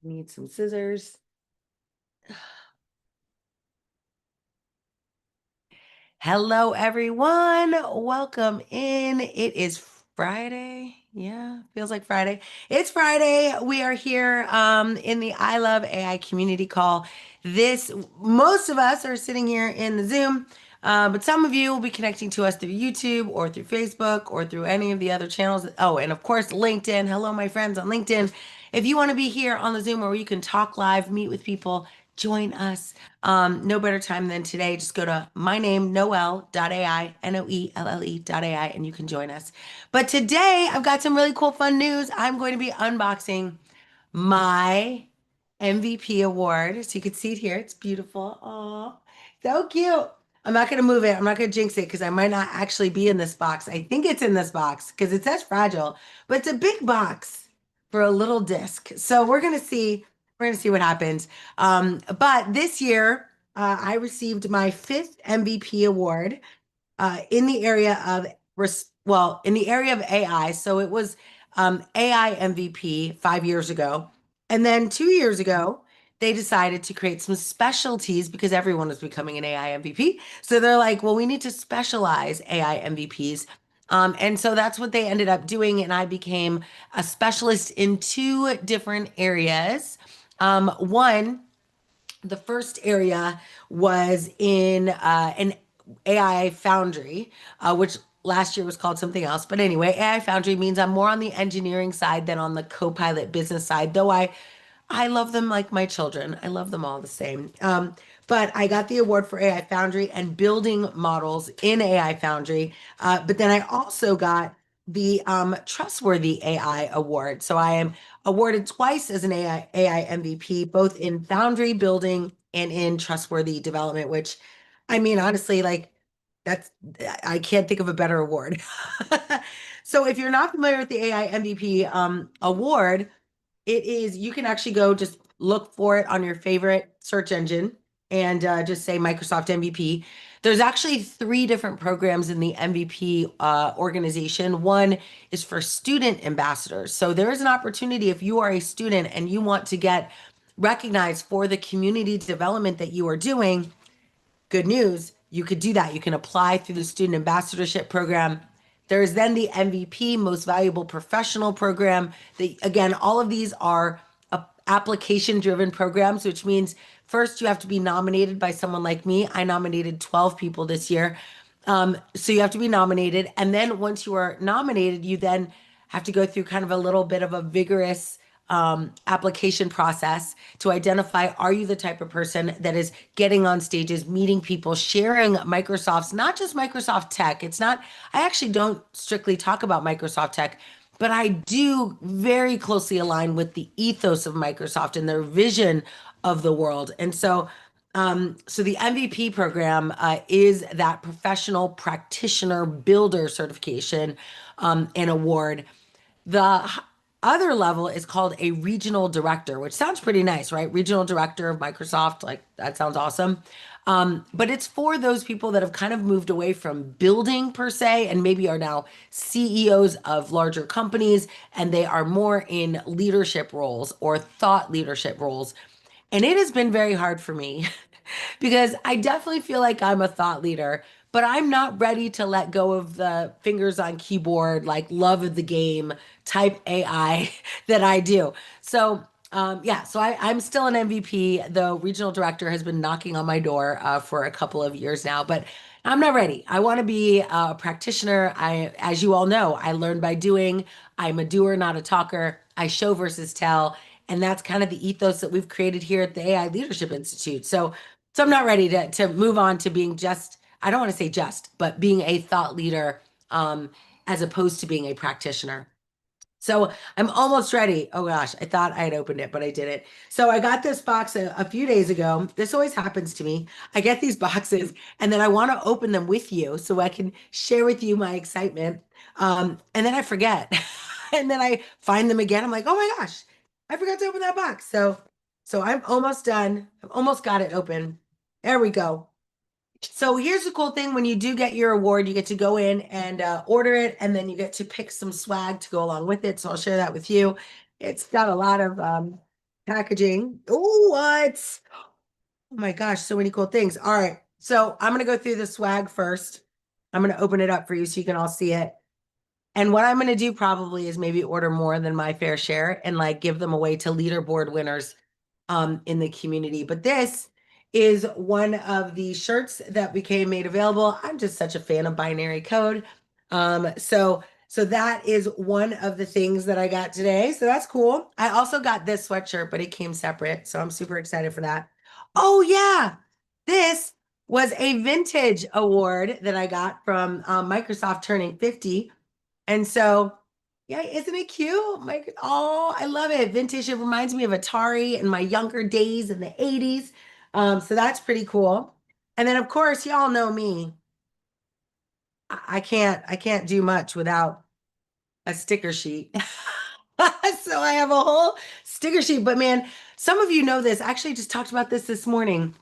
Need some scissors. Hello, everyone. Welcome in. It is Friday. Yeah, feels like Friday. It's Friday. We are here in the I Love AI community call. Most of us are sitting here in the Zoom, but some of you will be connecting to us through YouTube or through Facebook or through any of the other channels. Oh, and of course, LinkedIn. Hello, my friends on LinkedIn. If you want to be here on the Zoom where you can talk live, meet with people, join us. No better time than today. Just go to my name, Noelle.ai, Noelle.ai, and you can join us. But today I've got some really cool, fun news. I'm going to be unboxing my MVP award. So you can see it here. It's beautiful. Oh, so cute. I'm not going to move it. I'm not going to jinx it because I might not actually be in this box. I think it's in this box because it says fragile, but it's a big box for a little disc. So we're going to see. We're going to see what happens. But this year, I received my fifth MVP award in the area of in the area of AI. So it was AI MVP 5 years ago, and then 2 years ago they decided to create some specialties because everyone was becoming an AI MVP. So they're like, well, we need to specialize AI MVPs. And so that's what they ended up doing, and I became a specialist in two different areas. One The first area was in an AI Foundry, which last year was called something else. But anyway, AI Foundry means I'm more on the engineering side than on the co-pilot business side, though I love them like my children. I love them all the same. But I got the award for AI Foundry and building models in AI Foundry. But then I also got the Trustworthy AI Award. So I am awarded twice as an AI MVP, both in Foundry building and in Trustworthy development, which I mean, honestly, like that's, I can't think of a better award. So if you're not familiar with the AI MVP award, you can actually go just look for it on your favorite search engine and just say Microsoft MVP. There's actually three different programs in the MVP organization. One is for student ambassadors. So there is an opportunity if you are a student and you want to get recognized for the community development that you are doing. Good news, you could do that. You can apply through the Student Ambassadorship Program. There is then the MVP, Most Valuable Professional Program. Again, all of these are application-driven programs, which means first you have to be nominated by someone like me. I nominated 12 people this year. So you have to be nominated. And then once you are nominated, you then have to go through kind of a little bit of a vigorous application process to identify, are you the type of person that is getting on stages, meeting people, sharing Microsoft's, not just Microsoft tech. It's not, I actually don't strictly talk about Microsoft tech, but I do very closely align with the ethos of Microsoft and their vision of the world. And so the MVP program is that professional practitioner builder certification and award. The other level is called a regional director, which sounds pretty nice, right? Regional director of Microsoft, like that sounds awesome. But it's for those people that have kind of moved away from building per se and maybe are now CEOs of larger companies and they are more in leadership roles or thought leadership roles. And it has been very hard for me because I definitely feel like I'm a thought leader, but I'm not ready to let go of the fingers on keyboard, like love of the game type AI that I do. I'm still an MVP. The regional director has been knocking on my door for a couple of years now, but I'm not ready. I want to be a practitioner. As you all know, I learn by doing. I'm a doer, not a talker. I show versus tell. And that's kind of the ethos that we've created here at the AI Leadership Institute. So I'm not ready to move on to being just, I don't want to say just, but being a thought leader as opposed to being a practitioner. So I'm almost ready. Oh gosh, I thought I had opened it, but I didn't. So I got this box a few days ago. This always happens to me. I get these boxes and then I want to open them with you so I can share with you my excitement. And then I forget. And then I find them again. I'm like, oh my gosh, I forgot to open that box. So I'm almost done. I've almost got it open. There we go. So here's the cool thing. When you do get your award, you get to go in and order it, and then you get to pick some swag to go along with it. So I'll share that with you. It's got a lot of packaging. Oh, what? Oh my gosh, so many cool things. All right. So I'm going to go through the swag first. I'm going to open it up for you so you can all see it. And what I'm going to do probably is maybe order more than my fair share and like give them away to leaderboard winners in the community. But this is one of the shirts that became made available. I'm just such a fan of binary code. So that is one of the things that I got today. So that's cool. I also got this sweatshirt, but it came separate. So I'm super excited for that. Oh yeah. This was a vintage award that I got from Microsoft turning 50. And so, yeah, isn't it cute? Like, oh, I love it. Vintage. It reminds me of Atari and my younger days in the 80s. So that's pretty cool. And then of course, y'all know me. I can't do much without a sticker sheet. So I have a whole sticker sheet. But man, some of you know this. I actually just talked about this morning.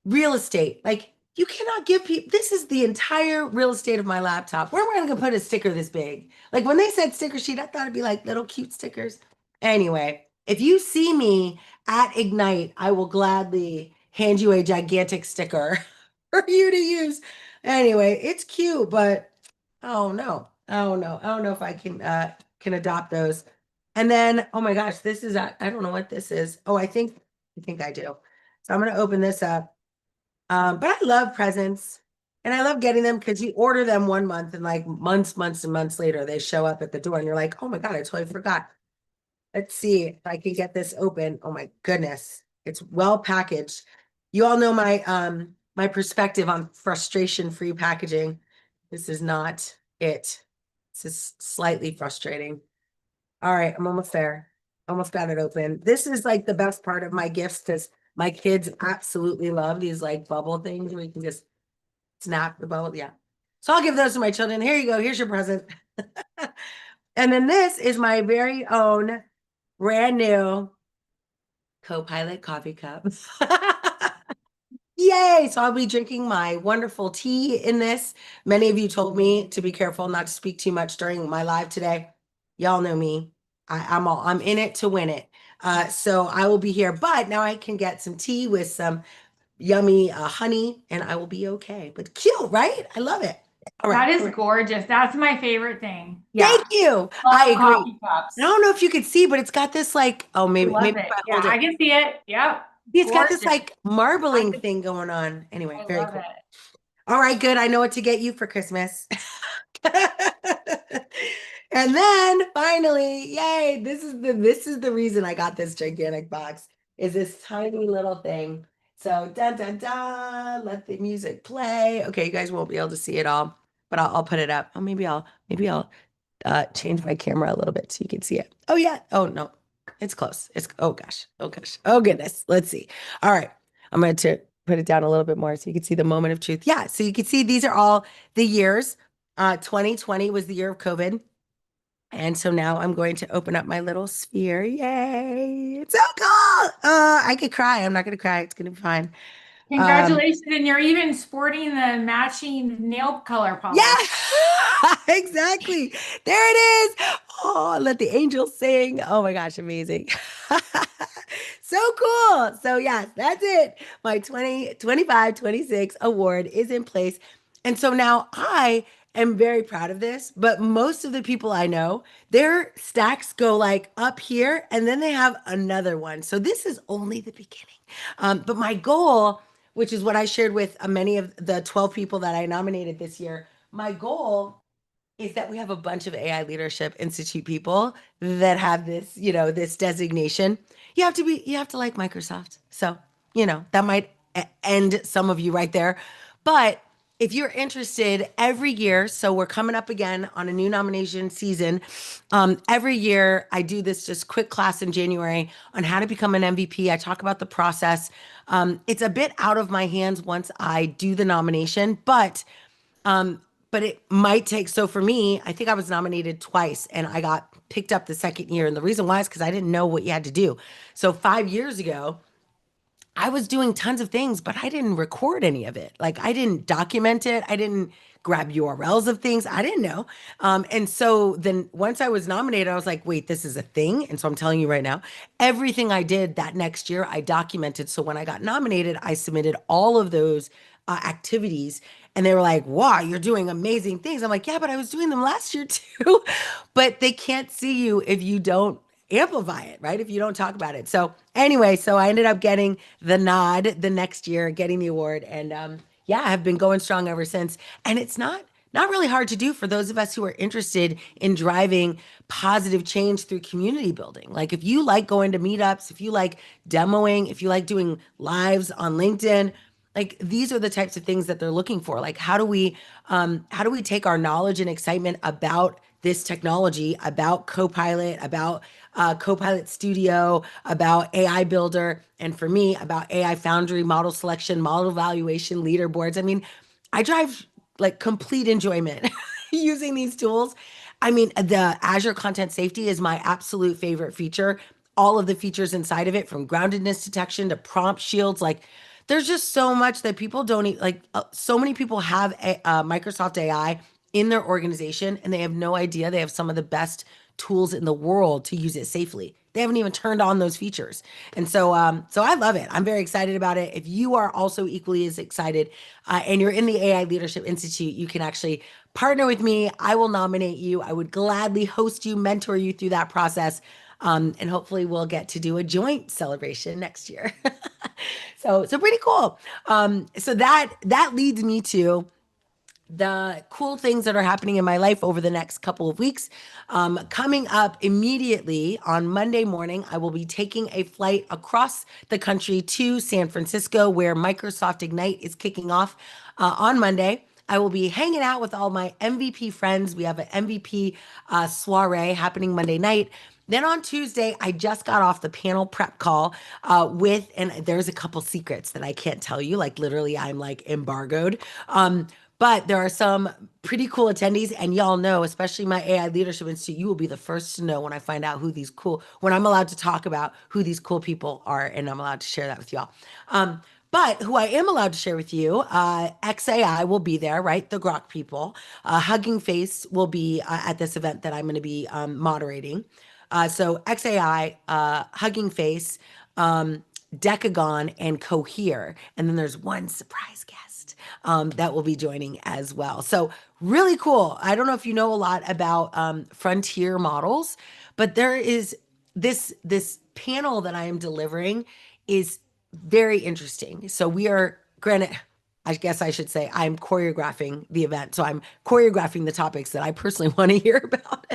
Real estate. Like you cannot give people, this is the entire real estate of my laptop. Where am I going to put a sticker this big? Like when they said sticker sheet, I thought it'd be like little cute stickers. Anyway, if you see me at Ignite, I will gladly hand you a gigantic sticker for you to use. Anyway, it's cute, but oh no. Oh no. I don't know if I can adopt those. And then, oh my gosh, this is I don't know what this is. Oh, I think I do. So I'm going to open this up. But I love presents and I love getting them because you order them 1 month and like months and months later they show up at the door and you're like, oh my God, I totally forgot. Let's see if I can get this open. Oh my goodness. It's well packaged. You all know my perspective on frustration-free packaging. This is not it. This is slightly frustrating. All right, I'm almost there. Almost got it open. This is like the best part of my gifts because my kids absolutely love these like bubble things where you can just snap the bubble. Yeah. So I'll give those to my children. Here you go. Here's your present. And then this is my very own brand new Co-Pilot coffee cup. Yay! So I'll be drinking my wonderful tea in this. Many of you told me to be careful not to speak too much during my live today. Y'all know me. I'm in it to win it. So I will be here, but now I can get some tea with some yummy honey, and I will be okay. But cute, right? I love it. All right. That is gorgeous. That's my favorite thing. Thank Yeah. you. I Love agree. coffee I cups. don't know if you could see, but it's got this like, oh, I maybe love if it. I Yeah, hold I it. can see it. Yep. See, it's got this Gorgeous. like I marbling could, thing going on. Anyway, I very love cool. it. All right, good. I know what to get you for Christmas. And then finally, yay, this is the reason I got this gigantic box is this tiny little thing. So dun dun dun, let the music play. Okay, you guys won't be able to see it all, but I'll put it up. Oh, maybe I'll change my camera a little bit so you can see it. Oh yeah. Oh no, it's close. It's oh gosh. Oh gosh. Oh goodness. Let's see. All right. I'm going to put it down a little bit more so you can see the moment of truth. Yeah. So you can see these are all the years. 2020 was the year of COVID. And so now I'm going to open up my little sphere. Yay. It's so cool. I could cry. I'm not going to cry. It's going to be fine. Um, Congratulations. And you're even sporting the matching nail color Yeah, polish. exactly. There it is. Oh, let the angels sing. Oh my gosh, amazing. So cool. So yes, that's it. My 2025, 26 award is in place. And so now I am very proud of this, but most of the people I know, their stacks go like up here and then they have another one. So this is only the beginning. But my goal, which is what I shared with many of the 12 people that I nominated this year, my goal is that we have a bunch of AI Leadership Institute people that have this, this designation. You have to like Microsoft. So, that might end some of you right there. But if you're interested every year, so we're coming up again on a new nomination season. Every year I do this just quick class in January on how to become an MVP. I talk about the process. It's a bit out of my hands once I do the nomination, but it might take, so for me, I think I was nominated twice and I got picked up the second year. And the reason why is because I didn't know what you had to do. So 5 years ago, I was doing tons of things, but I didn't record any of it. Like I didn't document it. I didn't grab URLs of things. I didn't know. And so then once I was nominated, I was like, wait, this is a thing. And so I'm telling you right now, everything I did that next year, I documented. So when I got nominated, I submitted all of those activities. And they were like, wow, you're doing amazing things. I'm like, yeah, but I was doing them last year too. But they can't see you if you don't amplify it, right? If you don't talk about it. So anyway, so I ended up getting the nod the next year, getting the award, and yeah, I have been going strong ever since. And it's not really hard to do for those of us who are interested in driving positive change through community building. Like if you like going to meetups, if you like demoing, if you like doing lives on LinkedIn, like these are the types of things that they're looking for. Like how do we take our knowledge and excitement about this technology, about Copilot, about Copilot Studio, about AI Builder, and for me, about AI Foundry, model selection, model evaluation, leaderboards. I mean, I drive like complete enjoyment using these tools. I mean, the Azure Content Safety is my absolute favorite feature. All of the features inside of it, from groundedness detection to prompt shields, like there's just so much that people don't like. So many people have Microsoft AI in their organization and they have no idea they have some of the best tools in the world to use it safely. They haven't even turned on those features. And so I love it. I'm very excited about it. If you are also equally as excited and you're in the AI Leadership Institute, you can actually partner with me. I will nominate you. I would gladly host you, mentor you through that process. And hopefully we'll get to do a joint celebration next year. So pretty cool. So that leads me to the cool things that are happening in my life over the next couple of weeks. Coming up immediately on Monday morning, I will be taking a flight across the country to San Francisco, where Microsoft Ignite is kicking off on Monday. I will be hanging out with all my MVP friends. We have an MVP soiree happening Monday night. Then on Tuesday, I just got off the panel prep call and there's a couple secrets that I can't tell you. Like literally, I'm like embargoed. But there are some pretty cool attendees, and y'all know, especially my AI Leadership Institute, you will be the first to know when I find out when I'm allowed to talk about who these cool people are, and I'm allowed to share that with y'all. But who I am allowed to share with you, XAI will be there, right? The Grok people. Hugging Face will be at this event that I'm going to be moderating. So XAI, Hugging Face, Decagon, and Cohere. And then there's one surprise guest that will be joining as well. So really cool. I don't know if you know a lot about frontier models, but there is this panel that I am delivering is very interesting. So we are granted. I guess I should say I'm choreographing the event. So I'm choreographing the topics that I personally want to hear about.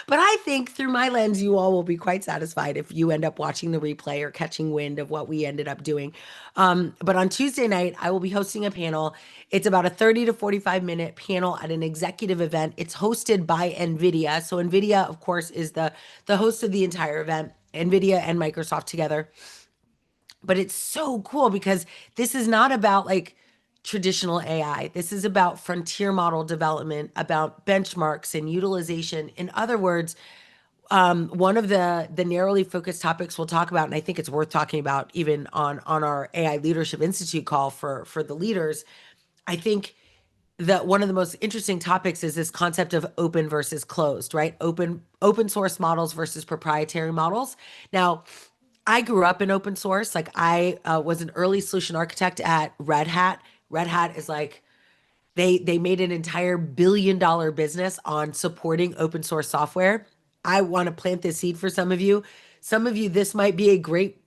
But I think through my lens, you all will be quite satisfied if you end up watching the replay or catching wind of what we ended up doing. But on Tuesday night, I will be hosting a panel. It's about a 30 to 45-minute panel at an executive event. It's hosted by NVIDIA. So NVIDIA, of course, is the host of the entire event, NVIDIA and Microsoft together. But it's so cool because this is not about like traditional AI. This is about frontier model development, about benchmarks and utilization. In other words, one of the narrowly focused topics we'll talk about, and I think it's worth talking about even on our AI Leadership Institute call for the leaders. I think that one of the most interesting topics is this concept of open versus closed, right? Open source models versus proprietary models. Now, I grew up in open source. Like I was an early solution architect at Red Hat. Red Hat is like they made an entire $1 billion business on supporting open source software. I want to plant this seed for some of you. Some of you, this might be a great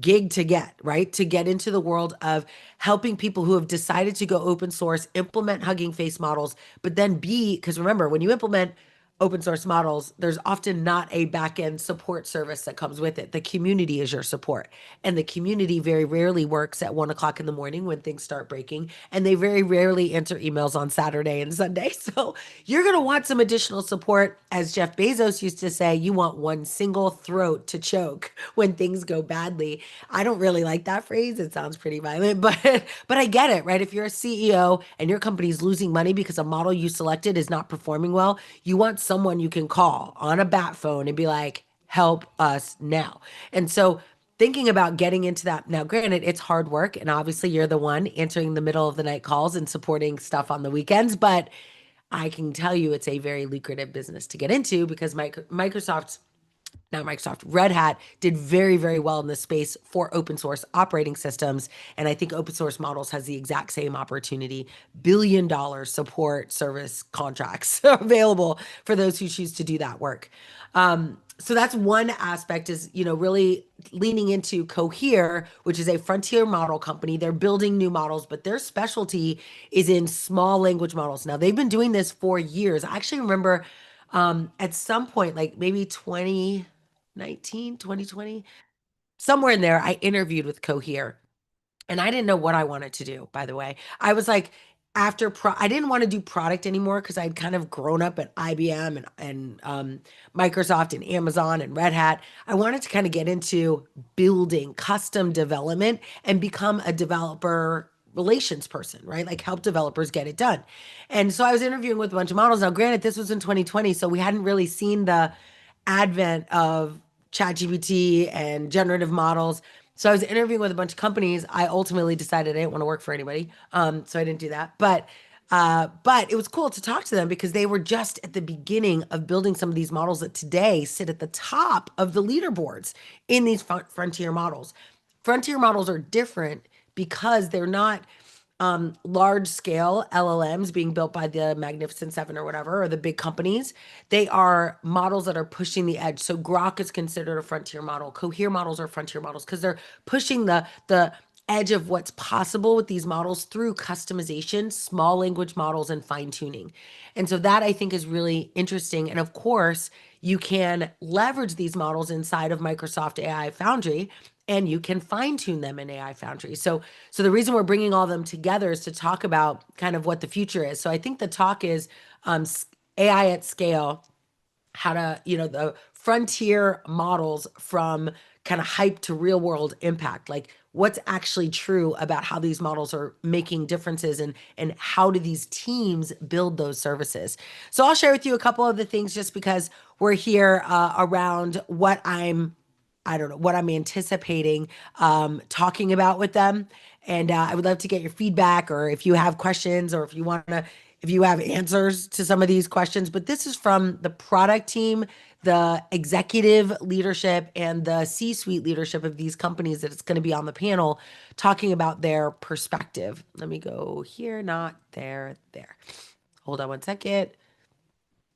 gig to get, right? To get into the world of helping people who have decided to go open source, implement Hugging Face models, but then because remember, when you implement open source models, there's often not a back-end support service that comes with it. The community is your support. And the community very rarely works at 1 o'clock in the morning when things start breaking. And they very rarely answer emails on Saturday and Sunday. So you're going to want some additional support. As Jeff Bezos used to say, you want one single throat to choke when things go badly. I don't really like that phrase. It sounds pretty violent, but I get it, right? If you're a CEO and your company's losing money because a model you selected is not performing well, you want someone you can call on a bat phone and be like, help us now. And so thinking about getting into that. Now, granted, it's hard work, and obviously you're the one answering the middle of the night calls and supporting stuff on the weekends, but I can tell you it's a very lucrative business to get into because Microsoft's not Microsoft, Red Hat did very, very well in this space for open source operating systems. And I think open source models has the exact same opportunity, $1 billion support service contracts available for those who choose to do that work. So that's one aspect is, really leaning into Cohere, which is a frontier model company. They're building new models, but their specialty is in small language models. Now, they've been doing this for years. I actually remember at some point, like maybe 2019, 2020, somewhere in there, I interviewed with Cohere. And I didn't know what I wanted to do, by the way. I was like, I didn't want to do product anymore because I'd kind of grown up at IBM and Microsoft and Amazon and Red Hat. I wanted to kind of get into building custom development and become a developer relations person, right? Like help developers get it done. And so I was interviewing with a bunch of models. Now, granted, this was in 2020, so we hadn't really seen the advent of ChatGPT and generative models. So I was interviewing with a bunch of companies. I ultimately decided I didn't want to work for anybody, so I didn't do that. But it was cool to talk to them because they were just at the beginning of building some of these models that today sit at the top of the leaderboards in these frontier models. Frontier models are different because they're not large scale LLMs being built by the Magnificent Seven or whatever, or the big companies. They are models that are pushing the edge. So Grok is considered a frontier model. Cohere models are frontier models because they're pushing the edge of what's possible with these models through customization, small language models, and fine tuning. And so that I think is really interesting. And of course, you can leverage these models inside of Microsoft AI Foundry and you can fine tune them in AI Foundry. So the reason we're bringing all them together is to talk about kind of what the future is. So I think the talk is AI at scale, how to, the frontier models from kind of hype to real world impact, like what's actually true about how these models are making differences and how do these teams build those services. So I'll share with you a couple of the things just because we're here around I don't know, what I'm anticipating talking about with them. And I would love to get your feedback or if you have questions or if you have answers to some of these questions. But this is from the product team, the executive leadership, and the C-suite leadership of these companies that it's going to be on the panel talking about their perspective. Let me go here, not there, there. Hold on one second.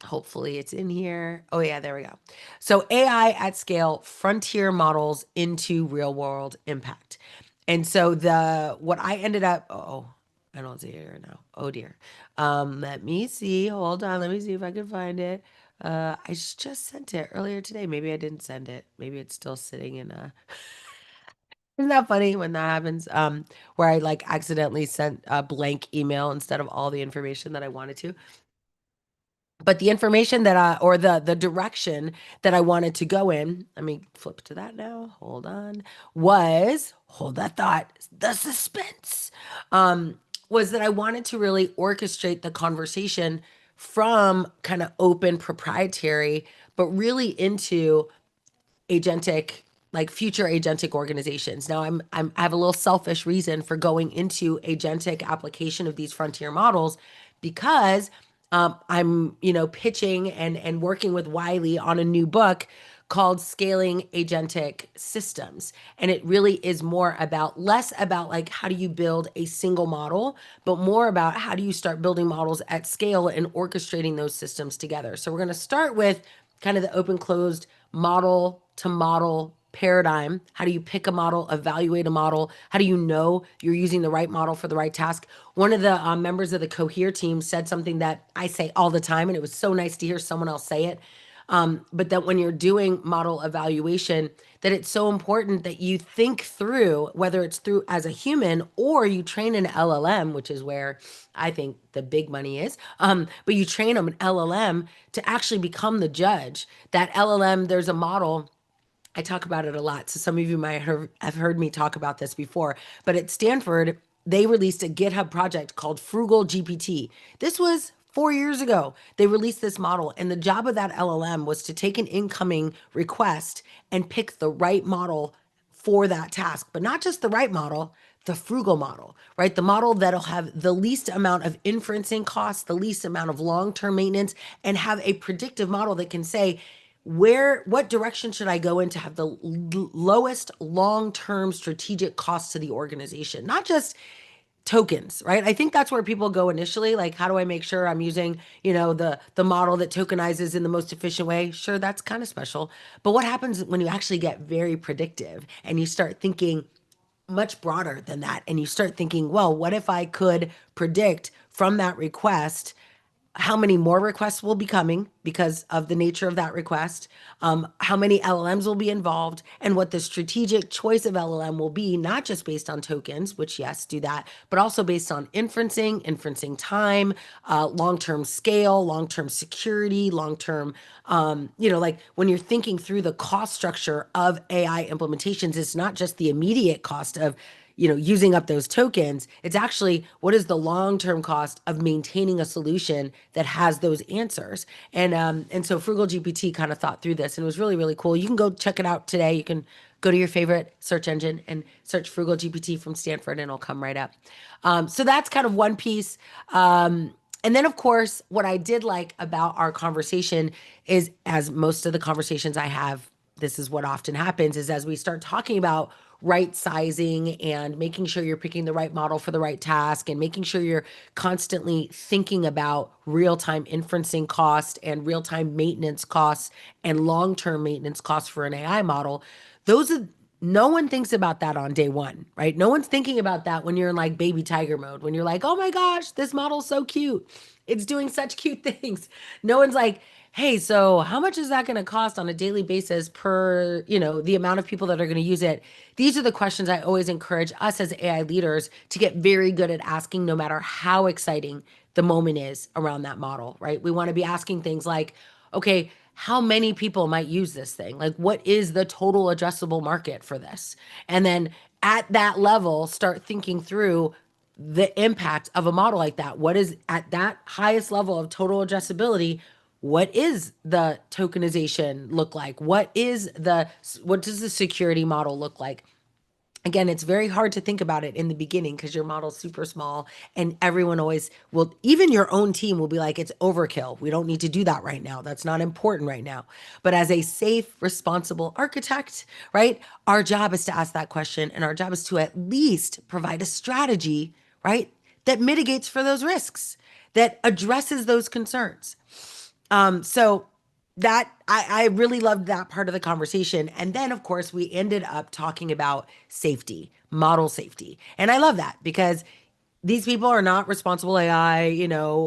Hopefully it's in here. Oh yeah, there we go. So AI at scale, frontier models into real world impact. And so the what I ended up, oh, I don't see it here now. Oh dear. Let me see. Hold on. Let me see if I can find it. I just sent it earlier today. Maybe I didn't send it. Maybe it's still sitting in a Isn't that funny when that happens? Where I like accidentally sent a blank email instead of all the information that I wanted to. But the information that or the direction that I wanted to go in, let me flip to that now. Hold on. Hold that thought, the suspense. Was that I wanted to really orchestrate the conversation from kind of open proprietary, but really into agentic like future agentic organizations. Now I have a little selfish reason for going into agentic application of these frontier models because I'm pitching and working with Wiley on a new book called Scaling Agentic Systems. And it really is less about like how do you build a single model, but more about how do you start building models at scale and orchestrating those systems together. So we're going to start with kind of the open closed model to model paradigm. How do you pick a model, evaluate a model? How do you know you're using the right model for the right task? One of the members of the Cohere team said something that I say all the time, and it was so nice to hear someone else say it. But that when you're doing model evaluation, that it's so important that you think through whether it's through as a human or you train an LLM, which is where I think the big money is. But you train them an LLM to actually become the judge. That LLM, there's a model. I talk about it a lot. So some of you might have heard me talk about this before. But at Stanford, they released a GitHub project called Frugal GPT. This was 4 years ago. They released this model, and the job of that LLM was to take an incoming request and pick the right model for that task, but not just the right model, the frugal model, right? The model that'll have the least amount of inferencing costs, the least amount of long-term maintenance, and have a predictive model that can say, what direction should I go in to have the lowest long-term strategic cost to the organization? Not just tokens, right? I think that's where people go initially. Like, how do I make sure I'm using, the model that tokenizes in the most efficient way? Sure, that's kind of special. But what happens when you actually get very predictive and you start thinking much broader than that? And you start thinking, well, what if I could predict from that request how many more requests will be coming because of the nature of that request, how many LLMs will be involved, and what the strategic choice of LLM will be, not just based on tokens, which, yes, do that, but also based on inferencing time, long-term scale, long-term security, long-term, like when you're thinking through the cost structure of AI implementations, it's not just the immediate cost of using up those tokens. It's actually what is the long-term cost of maintaining a solution that has those answers. And so Frugal GPT kind of thought through this, and it was really, really cool. You can go check it out today. You can go to your favorite search engine and search Frugal GPT from Stanford, and it'll come right up. So that's kind of one piece. And then, of course, what I did like about our conversation is, as most of the conversations I have, this is what often happens, is as we start talking about right sizing and making sure you're picking the right model for the right task and making sure you're constantly thinking about real-time inferencing cost and real-time maintenance costs and long-term maintenance costs for an AI model, those are no one thinks about that on day one, right? No one's thinking about that when you're in like baby tiger mode, when you're like, oh my gosh, this model's so cute. It's doing such cute things. No one's like, hey, so how much is that going to cost on a daily basis per, the amount of people that are going to use it? These are the questions I always encourage us as AI leaders to get very good at asking, no matter how exciting the moment is around that model, right? We want to be asking things like, okay, how many people might use this thing? Like, what is the total addressable market for this? And then at that level, start thinking through the impact of a model like that. What is at that highest level of total addressability? What is the tokenization look like? What does the security model look like? Again, it's very hard to think about it in the beginning because your model's super small and everyone always will, even your own team will be like, it's overkill. We don't need to do that right now. That's not important right now. But as a safe, responsible architect, right, our job is to ask that question, and our job is to at least provide a strategy, right, that mitigates for those risks, that addresses those concerns. So that I really loved that part of the conversation. And then, of course, we ended up talking about safety, model safety. And I love that because these people are not responsible AI,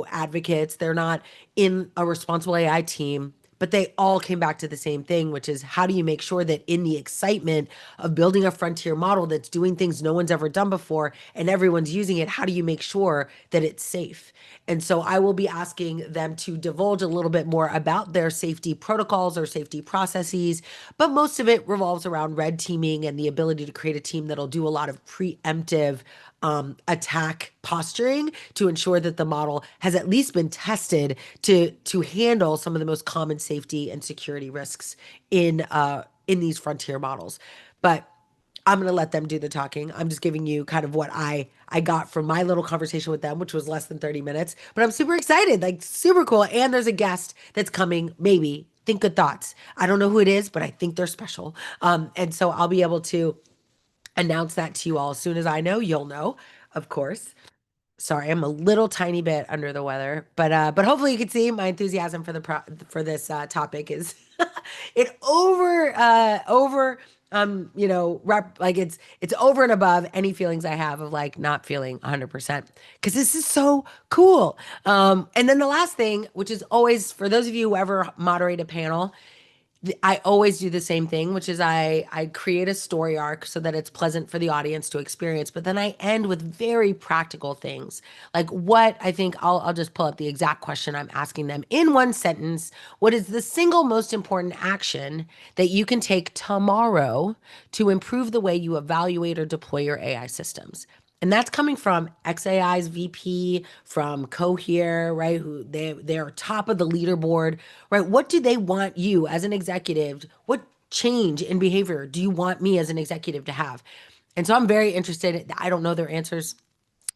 advocates. They're not in a responsible AI team, but they all came back to the same thing, which is how do you make sure that in the excitement of building a frontier model that's doing things no one's ever done before and everyone's using it, how do you make sure that it's safe? And so I will be asking them to divulge a little bit more about their safety protocols or safety processes, but most of it revolves around red teaming and the ability to create a team that'll do a lot of preemptive attack posturing to ensure that the model has at least been tested to handle some of the most common safety and security risks in these frontier models. But I'm going to let them do the talking. I'm just giving you kind of what I got from my little conversation with them, which was less than 30 minutes. But I'm super excited, like super cool. And there's a guest that's coming, maybe. Think good thoughts. I don't know who it is, but I think they're special. And so I'll be able to announce that to you all as soon as I know. You'll know, of course. Sorry, I'm a little tiny bit under the weather, but hopefully you can see my enthusiasm for for this topic is it over like it's over and above any feelings I have of like not feeling 100% because this is so cool. And then the last thing, which is always for those of you who ever moderate a panel, I always do the same thing, which is I create a story arc so that it's pleasant for the audience to experience, but then I end with very practical things. Like what I think I'll just pull up the exact question I'm asking them in one sentence. What is the single most important action that you can take tomorrow to improve the way you evaluate or deploy your AI systems? And that's coming from XAI's VP, from Cohere, right? Who they're top of the leaderboard, right? What do they want you as an executive? change in behavior do you want me as an executive to have? And so I'm very interested. I don't know their answers.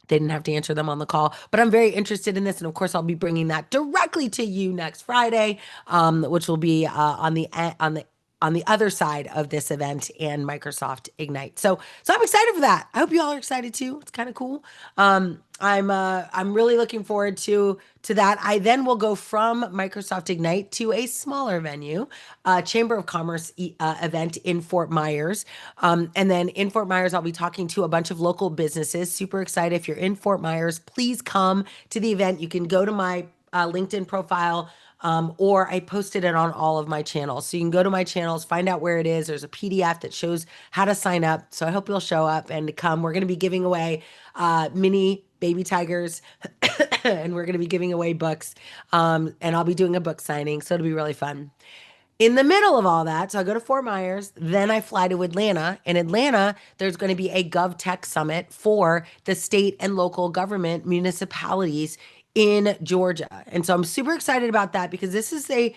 They didn't have to answer them on the call, but I'm very interested in this, and of course, I'll be bringing that directly to you next Friday, which will be on the other side of this event and Microsoft Ignite. So I'm excited for that. I hope you all are excited too. It's kind of cool. I'm really looking forward to that. I then will go from Microsoft Ignite to a smaller venue, Chamber of Commerce event in Fort Myers. And then in Fort Myers, I'll be talking to a bunch of local businesses. Super excited. If you're in Fort Myers, please come to the event. You can go to my LinkedIn profile. Or I posted it on all of my channels. So you can go to my channels, find out where it is. There's a PDF that shows how to sign up. So I hope you'll show up and come. We're going to be giving away mini baby tigers and we're going to be giving away books. And I'll be doing a book signing. So it'll be really fun. In the middle of all that, so I go to Fort Myers, then I fly to Atlanta. In Atlanta, there's going to be a GovTech Summit for the state and local government municipalities in Georgia. And so I'm super excited about that because this is a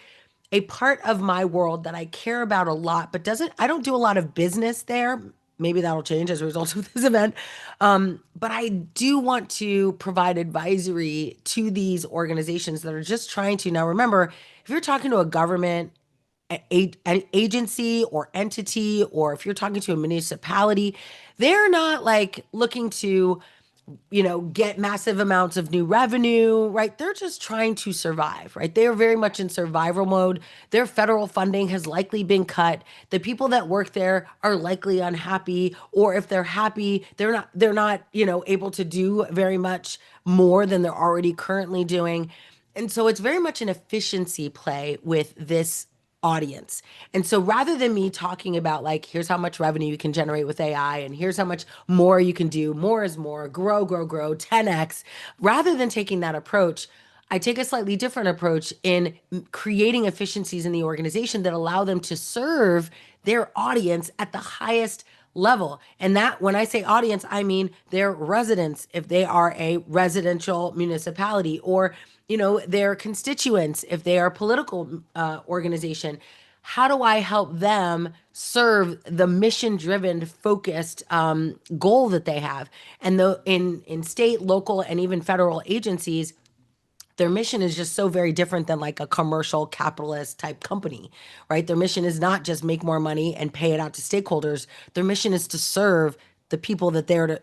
part of my world that I care about a lot, but doesn't I don't do a lot of business there. Maybe that'll change as a result of this event. But I do want to provide advisory to these organizations that are just trying to. Now, remember, if you're talking to a government an agency or entity, or if you're talking to a municipality, they're not like looking to, get massive amounts of new revenue, right? They're just trying to survive, right? They are very much in survival mode. Their federal funding has likely been cut. The people that work there are likely unhappy, or if they're happy, they're not, able to do very much more than they're already currently doing. And so it's very much an efficiency play with this audience. And so rather than me talking about like, here's how much revenue you can generate with AI and here's how much more you can do, more is more, grow, grow, grow, 10x, rather than taking that approach, I take a slightly different approach in creating efficiencies in the organization that allow them to serve their audience at the highest level. And that, when I say audience, I mean their residents, if they are a residential municipality, or their constituents, if they are a political organization. How do I help them serve the mission-driven, focused goal that they have? And in state, local, and even federal agencies, their mission is just so very different than like a commercial capitalist type company, right? Their mission is not just make more money and pay it out to stakeholders. Their mission is to serve the people that they're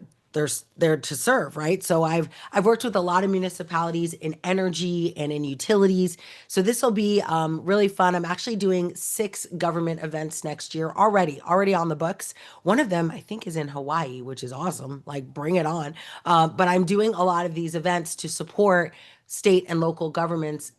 there to serve, right? So I've worked with a lot of municipalities in energy and in utilities. So this will be really fun. I'm actually doing 6 government events next year already on the books. One of them I think is in Hawaii, which is awesome. Like bring it on. But I'm doing a lot of these events to support state and local governments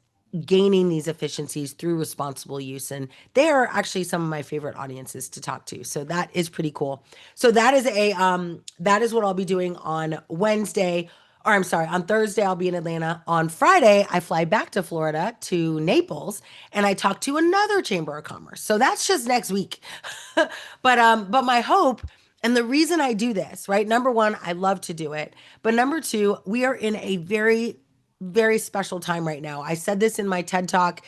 gaining these efficiencies through responsible use. And they are actually some of my favorite audiences to talk to. So that is pretty cool. So that is what I'll be doing on Wednesday. Or I'm sorry, on Thursday, I'll be in Atlanta. On Friday, I fly back to Florida to Naples and I talk to another Chamber of Commerce. So that's just next week. But my hope and the reason I do this, right? Number one, I love to do it. But number two, we are in a very, very special time right now. I said this in my TED Talk,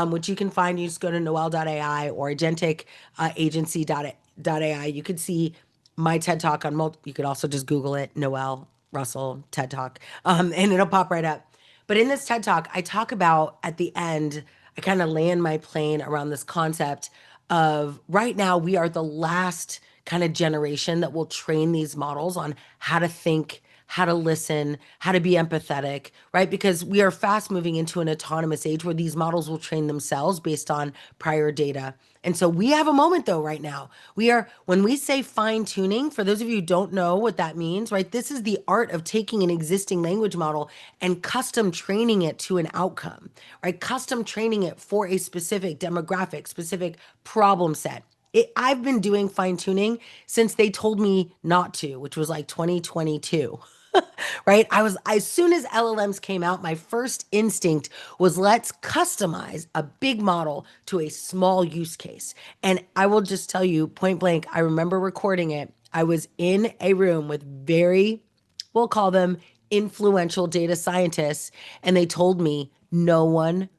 which you can find. You just go to noelle.ai or agentic agency.ai. You could see my TED Talk on you could also just Google it, Noelle Russell TED Talk, and it'll pop right up. But in this TED Talk, I talk about at the end, I kind of land my plane around this concept of right now, we are the last kind of generation that will train these models on how to think, how to listen, how to be empathetic, right? Because we are fast moving into an autonomous age where these models will train themselves based on prior data. And so we have a moment though right now. When we say fine tuning, for those of you who don't know what that means, right? This is the art of taking an existing language model and custom training it to an outcome, right? Custom training it for a specific demographic, specific problem set. I've been doing fine tuning since they told me not to, which was like 2022. Right? As soon as LLMs came out, my first instinct was let's customize a big model to a small use case. And I will just tell you point blank, I remember recording it. I was in a room with we'll call them influential data scientists, and they told me no one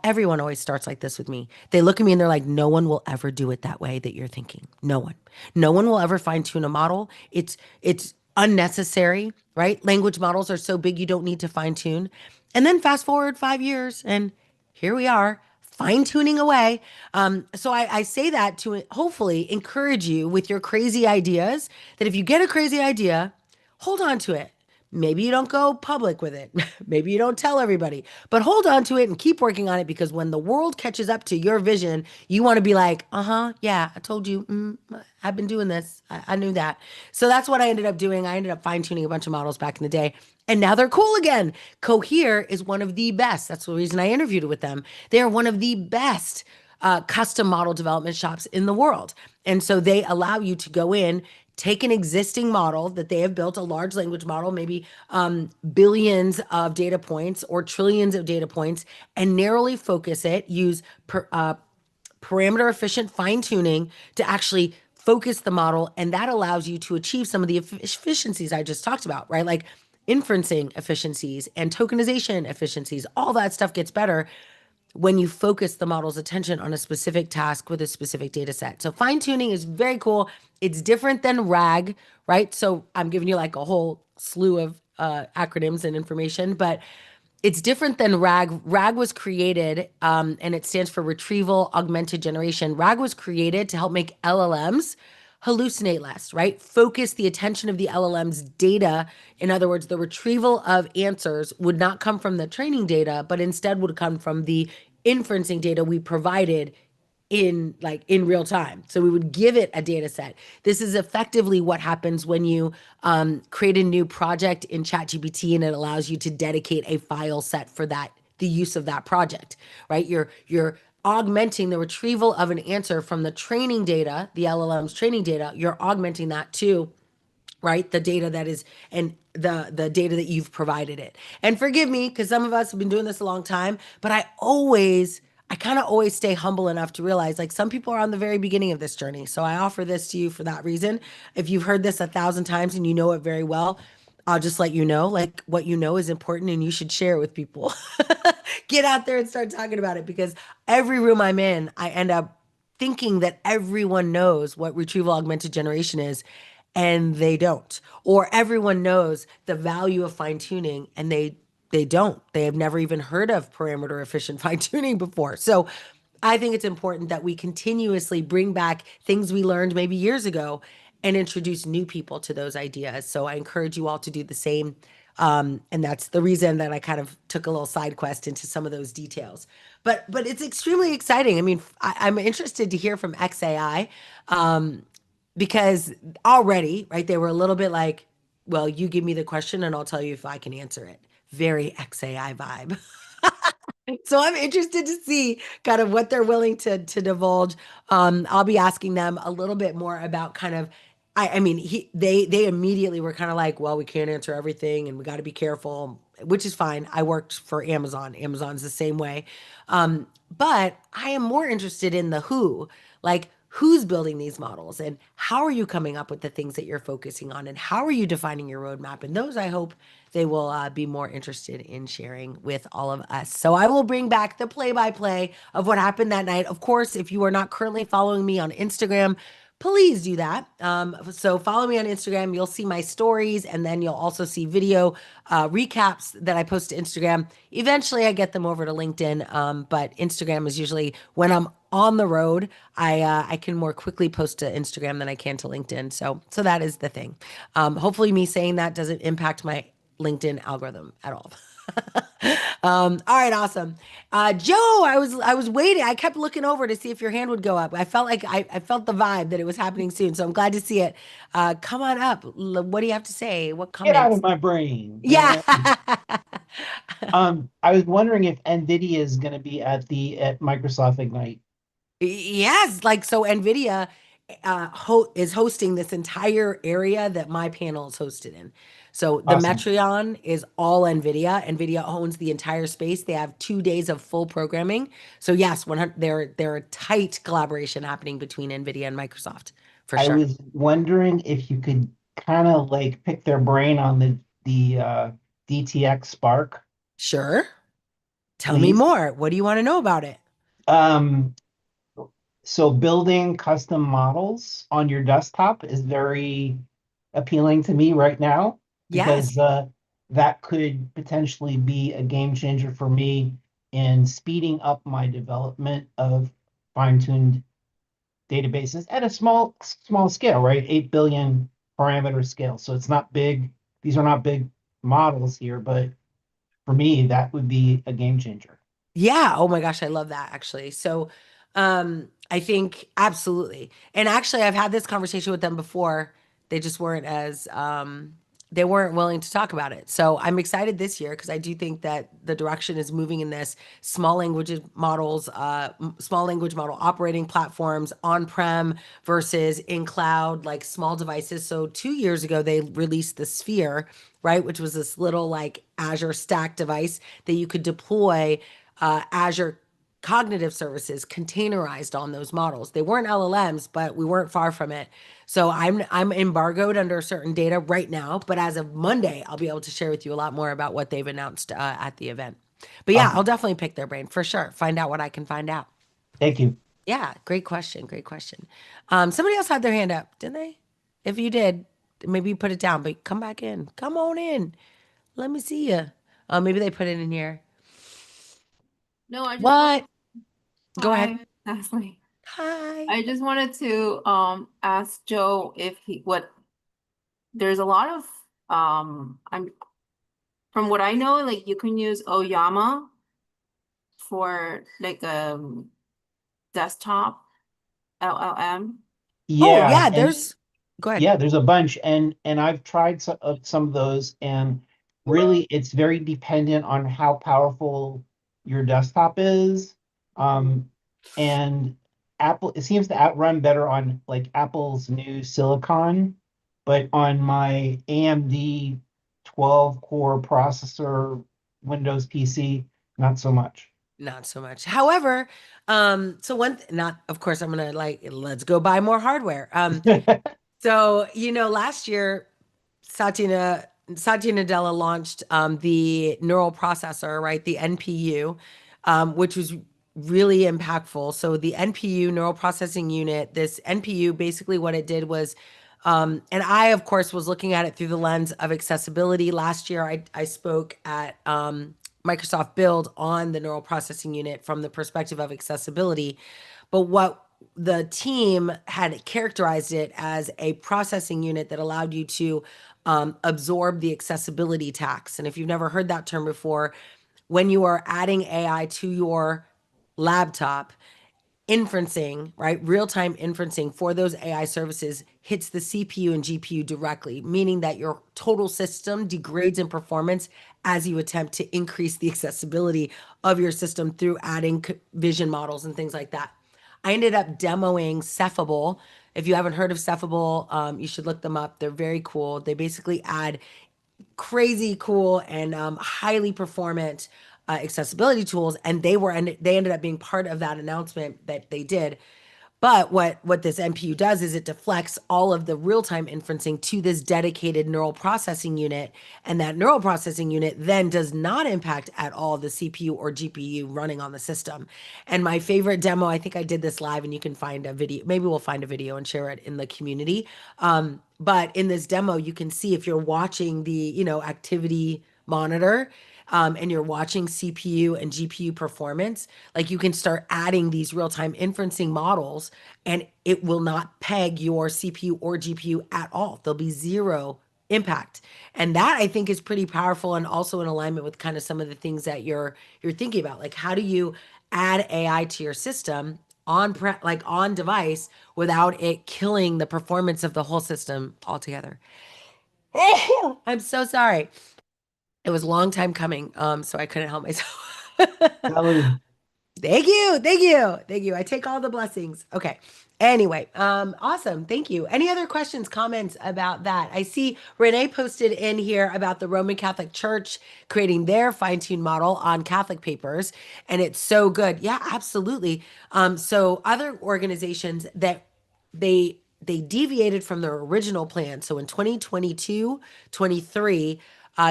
everyone always starts like this with me. They look at me and they're like, no one will ever do it that way that you're thinking. No one. No one will ever fine tune a model. It's unnecessary, right? Language models are so big you don't need to fine tune. And then fast forward 5 years and here we are fine tuning away. So I say that to hopefully encourage you with your crazy ideas that if you get a crazy idea, hold on to it. Maybe you don't go public with it. Maybe you don't tell everybody, but hold on to it and keep working on it because when the world catches up to your vision, you want to be like, yeah, I told you, I've been doing this. I knew that. So that's what I ended up doing. I ended up fine tuning a bunch of models back in the day. And now they're cool again. Cohere is one of the best. That's the reason I interviewed with them. They are one of the best custom model development shops in the world. And so they allow you to go in, take an existing model that they have built, a large language model, maybe billions of data points or trillions of data points, and narrowly focus it, use parameter efficient fine tuning to actually focus the model. And that allows you to achieve some of the efficiencies I just talked about, right? Like inferencing efficiencies and tokenization efficiencies, all that stuff gets better when you focus the model's attention on a specific task with a specific data set. So fine tuning is very cool. It's different than RAG, right? So I'm giving you like a whole slew of acronyms and information, but it's different than RAG. RAG was created, and it stands for Retrieval Augmented Generation. RAG was created to help make LLMs hallucinate less, right? Focus the attention of the LLM's data. In other words, the retrieval of answers would not come from the training data, but instead would come from the inferencing data we provided in real time. So we would give it a data set. This is effectively what happens when you create a new project in ChatGPT and it allows you to dedicate a file set for that, the use of that project, right? You're augmenting the retrieval of an answer from the training data, the LLM's training data. You're augmenting that to, right, the data that is, and the data that you've provided it. And forgive me because some of us have been doing this a long time, but I kind of always stay humble enough to realize like some people are on the very beginning of this journey. So I offer this to you for that reason. If you've heard this 1,000 times and you know it very well, I'll just let you know like what you know is important and you should share it with people. Get out there and start talking about it because every room I'm in, I end up thinking that everyone knows what retrieval augmented generation is and they don't. Or everyone knows the value of fine tuning and they don't. They have never even heard of parameter efficient fine tuning before. So I think it's important that we continuously bring back things we learned maybe years ago and introduce new people to those ideas. So I encourage you all to do the same. And that's the reason that I kind of took a little side quest into some of those details. But it's extremely exciting. I mean, I'm interested to hear from XAI because already, right, they were a little bit like, well, you give me the question and I'll tell you if I can answer it. Very XAI vibe. So I'm interested to see kind of what they're willing to divulge. I'll be asking them a little bit more about kind of, I mean, they immediately were kind of like, well, we can't answer everything and we got to be careful, which is fine. I worked for Amazon. Amazon's the same way. But I am more interested in the who, like who's building these models and how are you coming up with the things that you're focusing on and how are you defining your roadmap? And those I hope they will be more interested in sharing with all of us. So I will bring back the play-by-play of what happened that night. Of course, if you are not currently following me on Instagram, please do that. So follow me on Instagram. You'll see my stories, and then you'll also see video recaps that I post to Instagram. Eventually, I get them over to LinkedIn, but Instagram is usually when I'm on the road. I can more quickly post to Instagram than I can to LinkedIn. So that is the thing. Hopefully, me saying that doesn't impact my LinkedIn algorithm at all. All right, awesome. Joe, I was waiting. I kept looking over to see if your hand would go up. I felt like I felt the vibe that it was happening soon. So I'm glad to see it. Come on up. What do you have to say? What Get out comments? of my brain. Yeah. I was wondering if NVIDIA is going to be at Microsoft Ignite. Yes, like so NVIDIA is hosting this entire area that my panel is hosted in. So the Awesome. Metreon is all NVIDIA. NVIDIA owns the entire space. They have 2 days of full programming. So yes, 100, there are tight collaboration happening between NVIDIA and Microsoft for I sure. was wondering if you could kind of like pick their brain on the DTX Spark. Sure. Tell me please. more. What do you want to know about it? Um, so building custom models on your desktop is very appealing to me right now Yes. because that could potentially be a game changer for me in speeding up my development of fine-tuned databases at a small scale, right? 8 billion parameter scale. So it's not big. These are not big models here, but for me, that would be a game changer. Yeah. Oh my gosh, I love that actually. So, I think absolutely. And actually, I've had this conversation with them before. They just weren't as they weren't willing to talk about it. So I'm excited this year because I do think that the direction is moving in this small language models, small language model operating platforms on-prem versus in cloud, like small devices. So 2 years ago, they released the Sphere, right, which was this little like Azure Stack device that you could deploy Azure cognitive services containerized on those models. They weren't LLMs, but we weren't far from it. So I'm embargoed under certain data right now, but as of Monday, I'll be able to share with you a lot more about what they've announced at the event. But yeah, I'll Awesome. definitely pick their brain for sure. Find out what I can find out. Thank you. Yeah, great question. Great question. Somebody else had their hand up, didn't they? If you did, maybe you put it down, but come back in. Come on in. Let me see you. Maybe they put it in here. No, I just wanted, What? Go ahead. hi, Leslie. Hi. I just wanted to ask Joe if he what there's a lot of I'm from what I know, like you can use Oyama for like desktop LLM. Oh, Yeah, yeah, and go ahead. yeah, there's a bunch, and I've tried some of those, and really, it's very dependent on how powerful your desktop is. Um, and Apple, it seems to outrun better on like Apple's new Silicon, but on my AMD 12 core processor Windows PC, not so much. Not so much. However, so not, of course, I'm gonna like, let's go buy more hardware. So, last year, Satya Nadella launched the neural processor, right? The NPU, which was really impactful. So the NPU, neural processing unit, this NPU, basically what it did was, and I, of course, was looking at it through the lens of accessibility. Last year, I spoke at Microsoft Build on the neural processing unit from the perspective of accessibility. But what the team had characterized it as a processing unit that allowed you to absorb the accessibility tax. And if you've never heard that term before, when you are adding AI to your laptop, inferencing, right? Real time inferencing for those AI services hits the CPU and GPU directly, meaning that your total system degrades in performance as you attempt to increase the accessibility of your system through adding vision models and things like that. I ended up demoing Cephable. If you haven't heard of Cephable, you should look them up. They're very cool. They basically add crazy cool and highly performant accessibility tools, and they ended up being part of that announcement that they did. But what this NPU does is it deflects all of the real-time inferencing to this dedicated neural processing unit, and that neural processing unit then does not impact at all the CPU or GPU running on the system. And my favorite demo, I think I did this live, and you can find a video. Maybe we'll find a video and share it in the community. But in this demo, you can see if you're watching the activity monitor, and you're watching CPU and GPU performance, like you can start adding these real-time inferencing models and it will not peg your CPU or GPU at all. There'll be zero impact. And that I think is pretty powerful and also in alignment with kind of some of the things that you're thinking about. Like how do you add AI to your system like on device without it killing the performance of the whole system altogether? I'm so sorry. It was a long time coming, so I couldn't help myself. Salud. Thank you, thank you, thank you. I take all the blessings. Okay. Anyway, awesome. Thank you. Any other questions, comments about that? I see Renee posted in here about the Roman Catholic Church creating their fine-tuned model on Catholic papers, and it's so good. Yeah, absolutely. So other organizations that they deviated from their original plan. So in 2022, 23,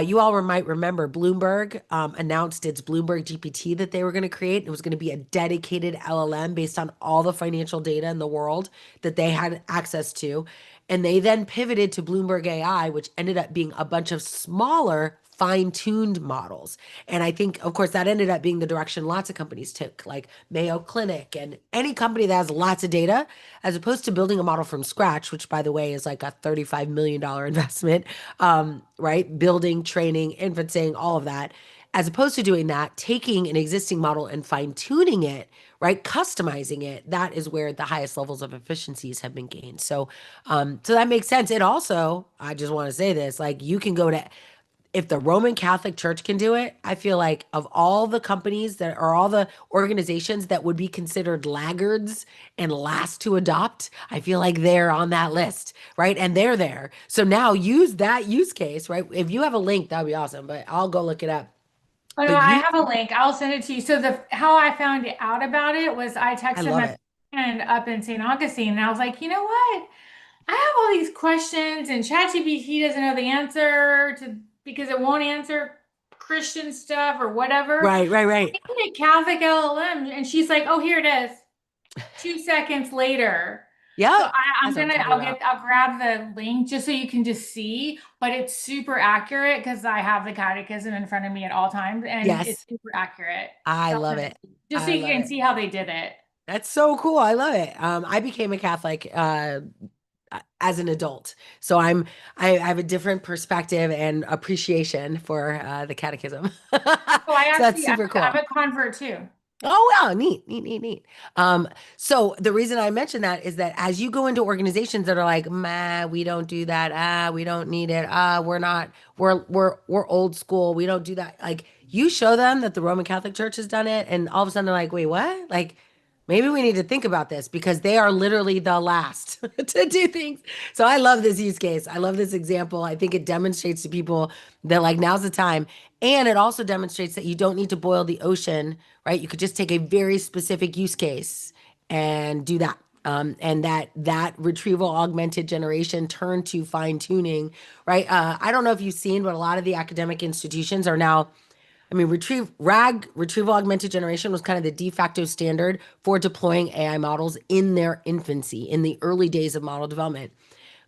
You all might remember Bloomberg announced its Bloomberg GPT that they were going to create. It was going to be a dedicated LLM based on all the financial data in the world that they had access to. And they then pivoted to Bloomberg AI, which ended up being a bunch of smaller, fine-tuned models. And I think, of course, that ended up being the direction lots of companies took, like Mayo Clinic and any company that has lots of data, as opposed to building a model from scratch, which, by the way, is like a $35 million investment, right? Building, training, inferencing, all of that. As opposed to doing that, taking an existing model and fine-tuning it, right? Customizing it, that is where the highest levels of efficiencies have been gained. So that makes sense. It also, I just want to say this, like you can go to, if the Roman Catholic Church can do it, I feel like of all the companies that are all the organizations that would be considered laggards and last to adopt, I feel like they're on that list, right? And they're there. So now use that use case, right? If you have a link, that'd be awesome, but I'll go look it up. Oh no, But I you, have a link. I'll send it to you. So the how I found out about it was I I texted love my it. friend up in St. Augustine, and I was like, you know what? I have all these questions, and ChatGPT doesn't know the answer to because it won't answer Christian stuff or whatever. Right, right, right. I need a Catholic LLM, and she's like, "Oh, here it is." 2 seconds later. So Yep. I'm That's what I'm gonna talking about. I'll grab the link just so you can just see, but it's super accurate because I have the catechism in front of me at all times and it's Yes. super accurate. I So I'll love send it. it to you, just so I you love can it. see how they did it. That's so cool. I love it. I became a Catholic as an adult, so I have a different perspective and appreciation for the catechism. So I So that's actually super I'm cool. a convert too. Oh wow, neat, neat, neat, neat. So the reason I mention that is that as you go into organizations that are like, "Ma, we don't do that. Ah, we don't need it. Ah, we're not. We're old school. We don't do that." Like you show them that the Roman Catholic Church has done it, and all of a sudden they're like, "Wait, what?" Like maybe we need to think about this because they are literally the last to do things. So I love this use case. I love this example. I think it demonstrates to people that like now's the time. And it also demonstrates that you don't need to boil the ocean, right? You could just take a very specific use case and do that. And that retrieval augmented generation turn to fine tuning, right? I don't know if you've seen, but a lot of the academic institutions are now, I mean, retrieval augmented generation was kind of the de facto standard for deploying AI models in their infancy, in the early days of model development.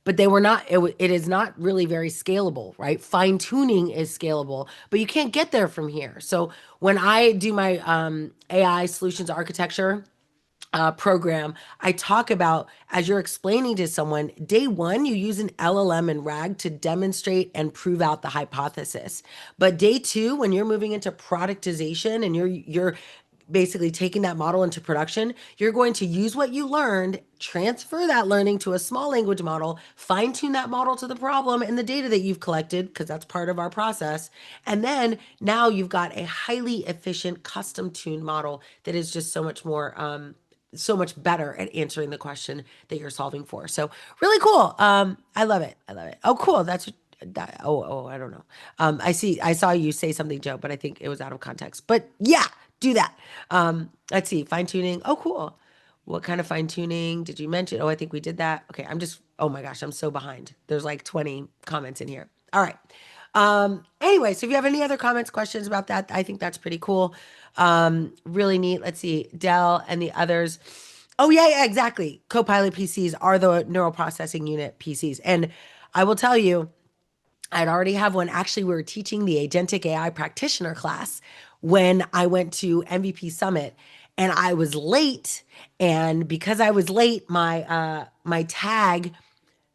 But they were not, it is not really very scalable, right? Fine tuning is scalable, but you can't get there from here. So when I do my AI solutions architecture, program, I talk about as you're explaining to someone, day one, you use an LLM and RAG to demonstrate and prove out the hypothesis. But day two, when you're moving into productization and you're basically taking that model into production, you're going to use what you learned, transfer that learning to a small language model, fine tune that model to the problem and the data that you've collected, because that's part of our process. And then now you've got a highly efficient, custom tuned model that is just so much more, so much better at answering the question that you're solving for. So really cool. I love it. I love it. Oh, cool. That's that. Oh, I don't know. I saw you say something, Joe, but I think it was out of context. But yeah, do that. Let's see. Fine tuning. Oh, cool. What kind of fine tuning did you mention? Oh, I think we did that. Okay. Oh my gosh, I'm so behind. There's like 20 comments in here. All right. Anyway, so if you have any other comments, questions about that, I think that's pretty cool. Really neat. Let's see, Dell and the others. Oh yeah, yeah, exactly. Copilot PCs are the neural processing unit PCs. And I will tell you, I'd already have one. Actually, we were teaching the agentic AI practitioner class when I went to MVP Summit and I was late. And because I was late, my tag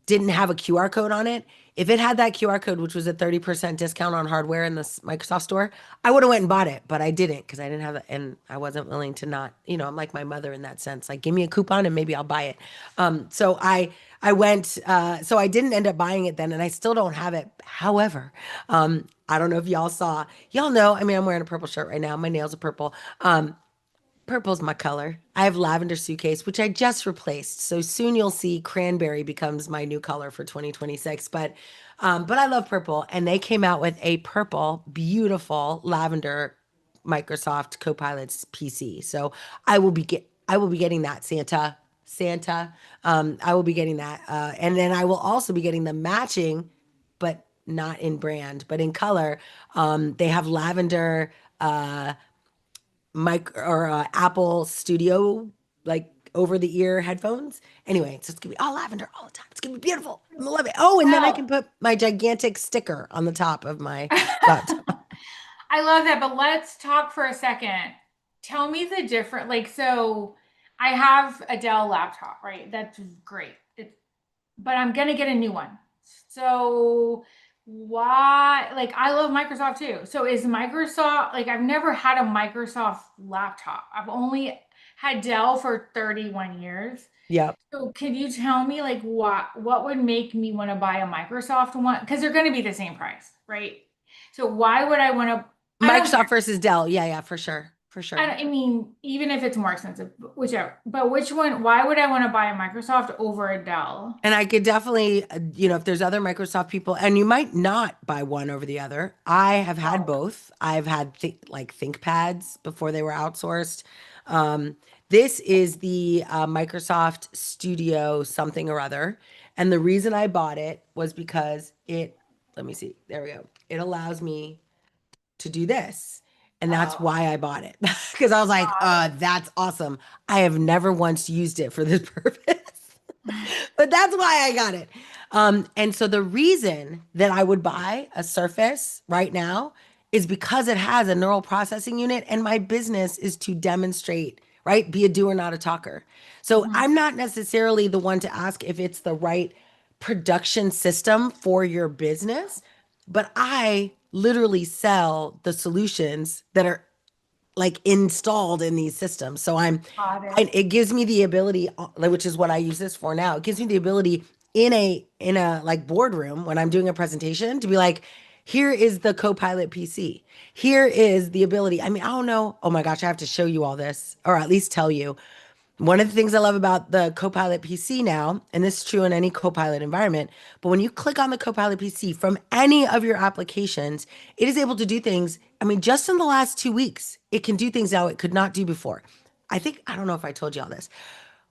didn't have a QR code on it. If it had that QR code, which was a 30% discount on hardware in the Microsoft store, I would have went and bought it, but I didn't because I didn't have it and I wasn't willing to not, I'm like my mother in that sense. Like give me a coupon and maybe I'll buy it. So I went, so I didn't end up buying it then and I still don't have it. However, I don't know if y'all know, I mean, I'm wearing a purple shirt right now. My nails are purple. Purple's my color. I have lavender suitcase, which I just replaced. So soon you'll see cranberry becomes my new color for 2026. But I love purple, and they came out with a purple, beautiful lavender Microsoft Copilot's PC. So I will be getting that Santa. I will be getting that, and then I will also be getting the matching, but not in brand, but in color. They have lavender, mic or Apple Studio, like over the ear headphones. Anyway, so it's gonna be all lavender all the time. It's gonna be beautiful. I'm gonna love it. Oh, and then I Well, can put my gigantic sticker on the top of my laptop. I love that, but let's talk for a second. Tell me the different, like, so I have a Dell laptop, right? That's great. But I'm gonna get a new one. So why, like, I love Microsoft too. So is Microsoft, like, I've never had a Microsoft laptop. I've only had Dell for 31 years. Yep. So can you tell me like what would make me want to buy a Microsoft one? Because they're going to be the same price, right? So why would I want to? I don't Microsoft care. versus Dell. Yeah, yeah, for sure. For sure. I mean, even if it's more expensive, whichever. But which one? Why would I want to buy a Microsoft over a Dell? And I could definitely, if there's other Microsoft people, and you might not buy one over the other. I have had Oh, both. I've had like ThinkPads before they were outsourced. Um, this is the Microsoft Studio something or other. And the reason I bought it was because let me see, there we go. It allows me to do this. And that's oh, why I bought it. Because I was like, got that's awesome. I have never once used it for this purpose. it. But that's why I got it. And so the reason that I would buy a Surface right now is because it has a neural processing unit, and my business is to demonstrate, right? Be a doer, not a talker. So Mhm. I'm not necessarily the one to ask if it's the right production system for your business, but I literally sell the solutions that are like installed in these systems. So Got it. it gives me the ability, which is what I use this for now. It gives me the ability in a like boardroom when I'm doing a presentation to be like, here is the Copilot PC. Here is the ability. I mean, I don't know. Oh my gosh, I have to show you all this, or at least tell you. One of the things I love about the Copilot PC now, and this is true in any Copilot environment, but when you click on the Copilot PC from any of your applications, it is able to do things. I mean, just in the last 2 weeks, it can do things now it could not do before. I don't know if I told you all this.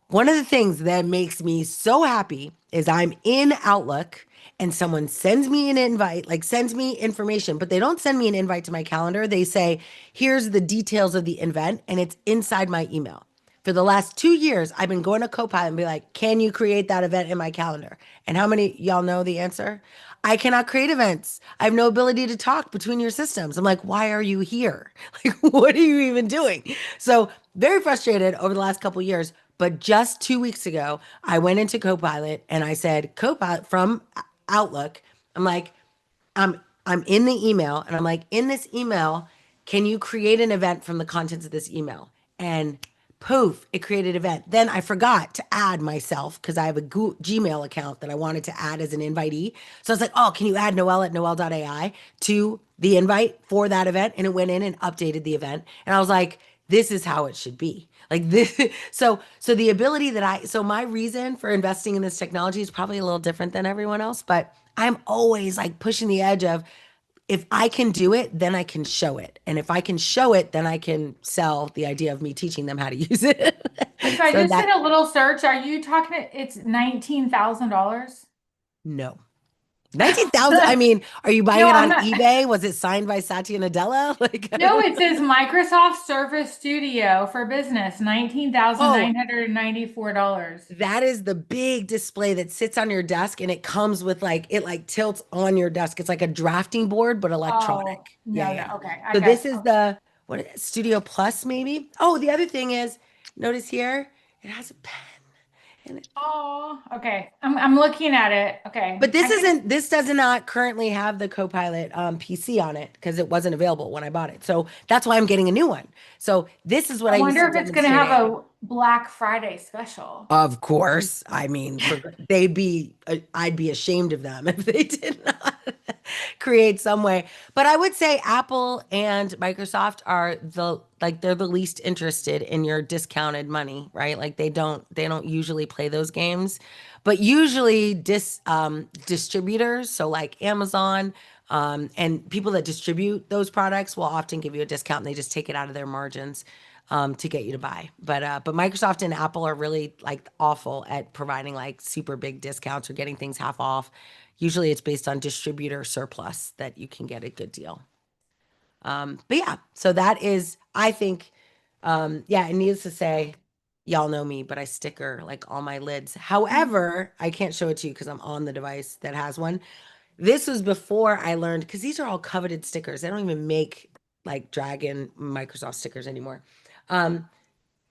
One of the things that makes me so happy is I'm in Outlook and someone sends me an invite, like sends me information, but they don't send me an invite to my calendar. They say, here's the details of the event, and it's inside my email. For the last 2 years, I've been going to Copilot and be like, can you create that event in my calendar? And how many y'all know the answer? I cannot create events. I have no ability to talk between your systems. I'm like, why are you here? Like, what are you even doing? So, very frustrated over the last couple years. But just 2 weeks ago, I went into Copilot and I said, Copilot from Outlook, I'm like, I'm in the email and I'm like, in this email, can you create an event from the contents of this email? And poof, it created an event. Then I forgot to add myself because I have a Gmail account that I wanted to add as an invitee. So I was like, oh, can you add Noelle at Noelle.ai to the invite for that event? And it went in and updated the event. And I was like, this is how it should be. Like this, so the ability that so my reason for investing in this technology is probably a little different than everyone else, but I'm always like pushing the edge of if I can do it, then I can show it. And if I can show it, then I can sell the idea of me teaching them how to use it. So I So just did that, a little search. Are you talking? It's $19,000. no. 19,000. I mean, are you buying No, it I'm on not. eBay? Was it signed by Satya Nadella? Like, I No, don't it know. says Microsoft Surface Studio for business, Oh, $19,994. that is the big display that sits on your desk and it comes with like, it like tilts on your desk. It's like a drafting board, but Oh, electronic. Yeah, no, no. yeah. Okay, I So this got is the, what is it, Studio Plus maybe? Oh, the other thing is, notice here, it has a pen. And Oh, okay. I'm looking at it. Okay. but this does not currently have the Copilot PC on it because it wasn't available when I bought it. So that's why I'm getting a new one. So this is what I I use wonder to if it's gonna demonstrate have AI. a Black Friday special. Of course. I mean, I'd be ashamed of them if they did not create some way. But I would say Apple and Microsoft are they're the least interested in your discounted money, right? Like they don't usually play those games. But usually distributors, so like Amazon, and people that distribute those products will often give you a discount and they just take it out of their margins. to get you to buy. But Microsoft and Apple are really like awful at providing like super big discounts or getting things half off. Usually it's based on distributor surplus that you can get a good deal. But yeah, so that is, I think, yeah, and needless to say, y'all know me, but I sticker like all my lids. However, I can't show it to you because I'm on the device that has one. This was before I learned, because these are all coveted stickers. They don't even make like Dragon Microsoft stickers anymore. Um,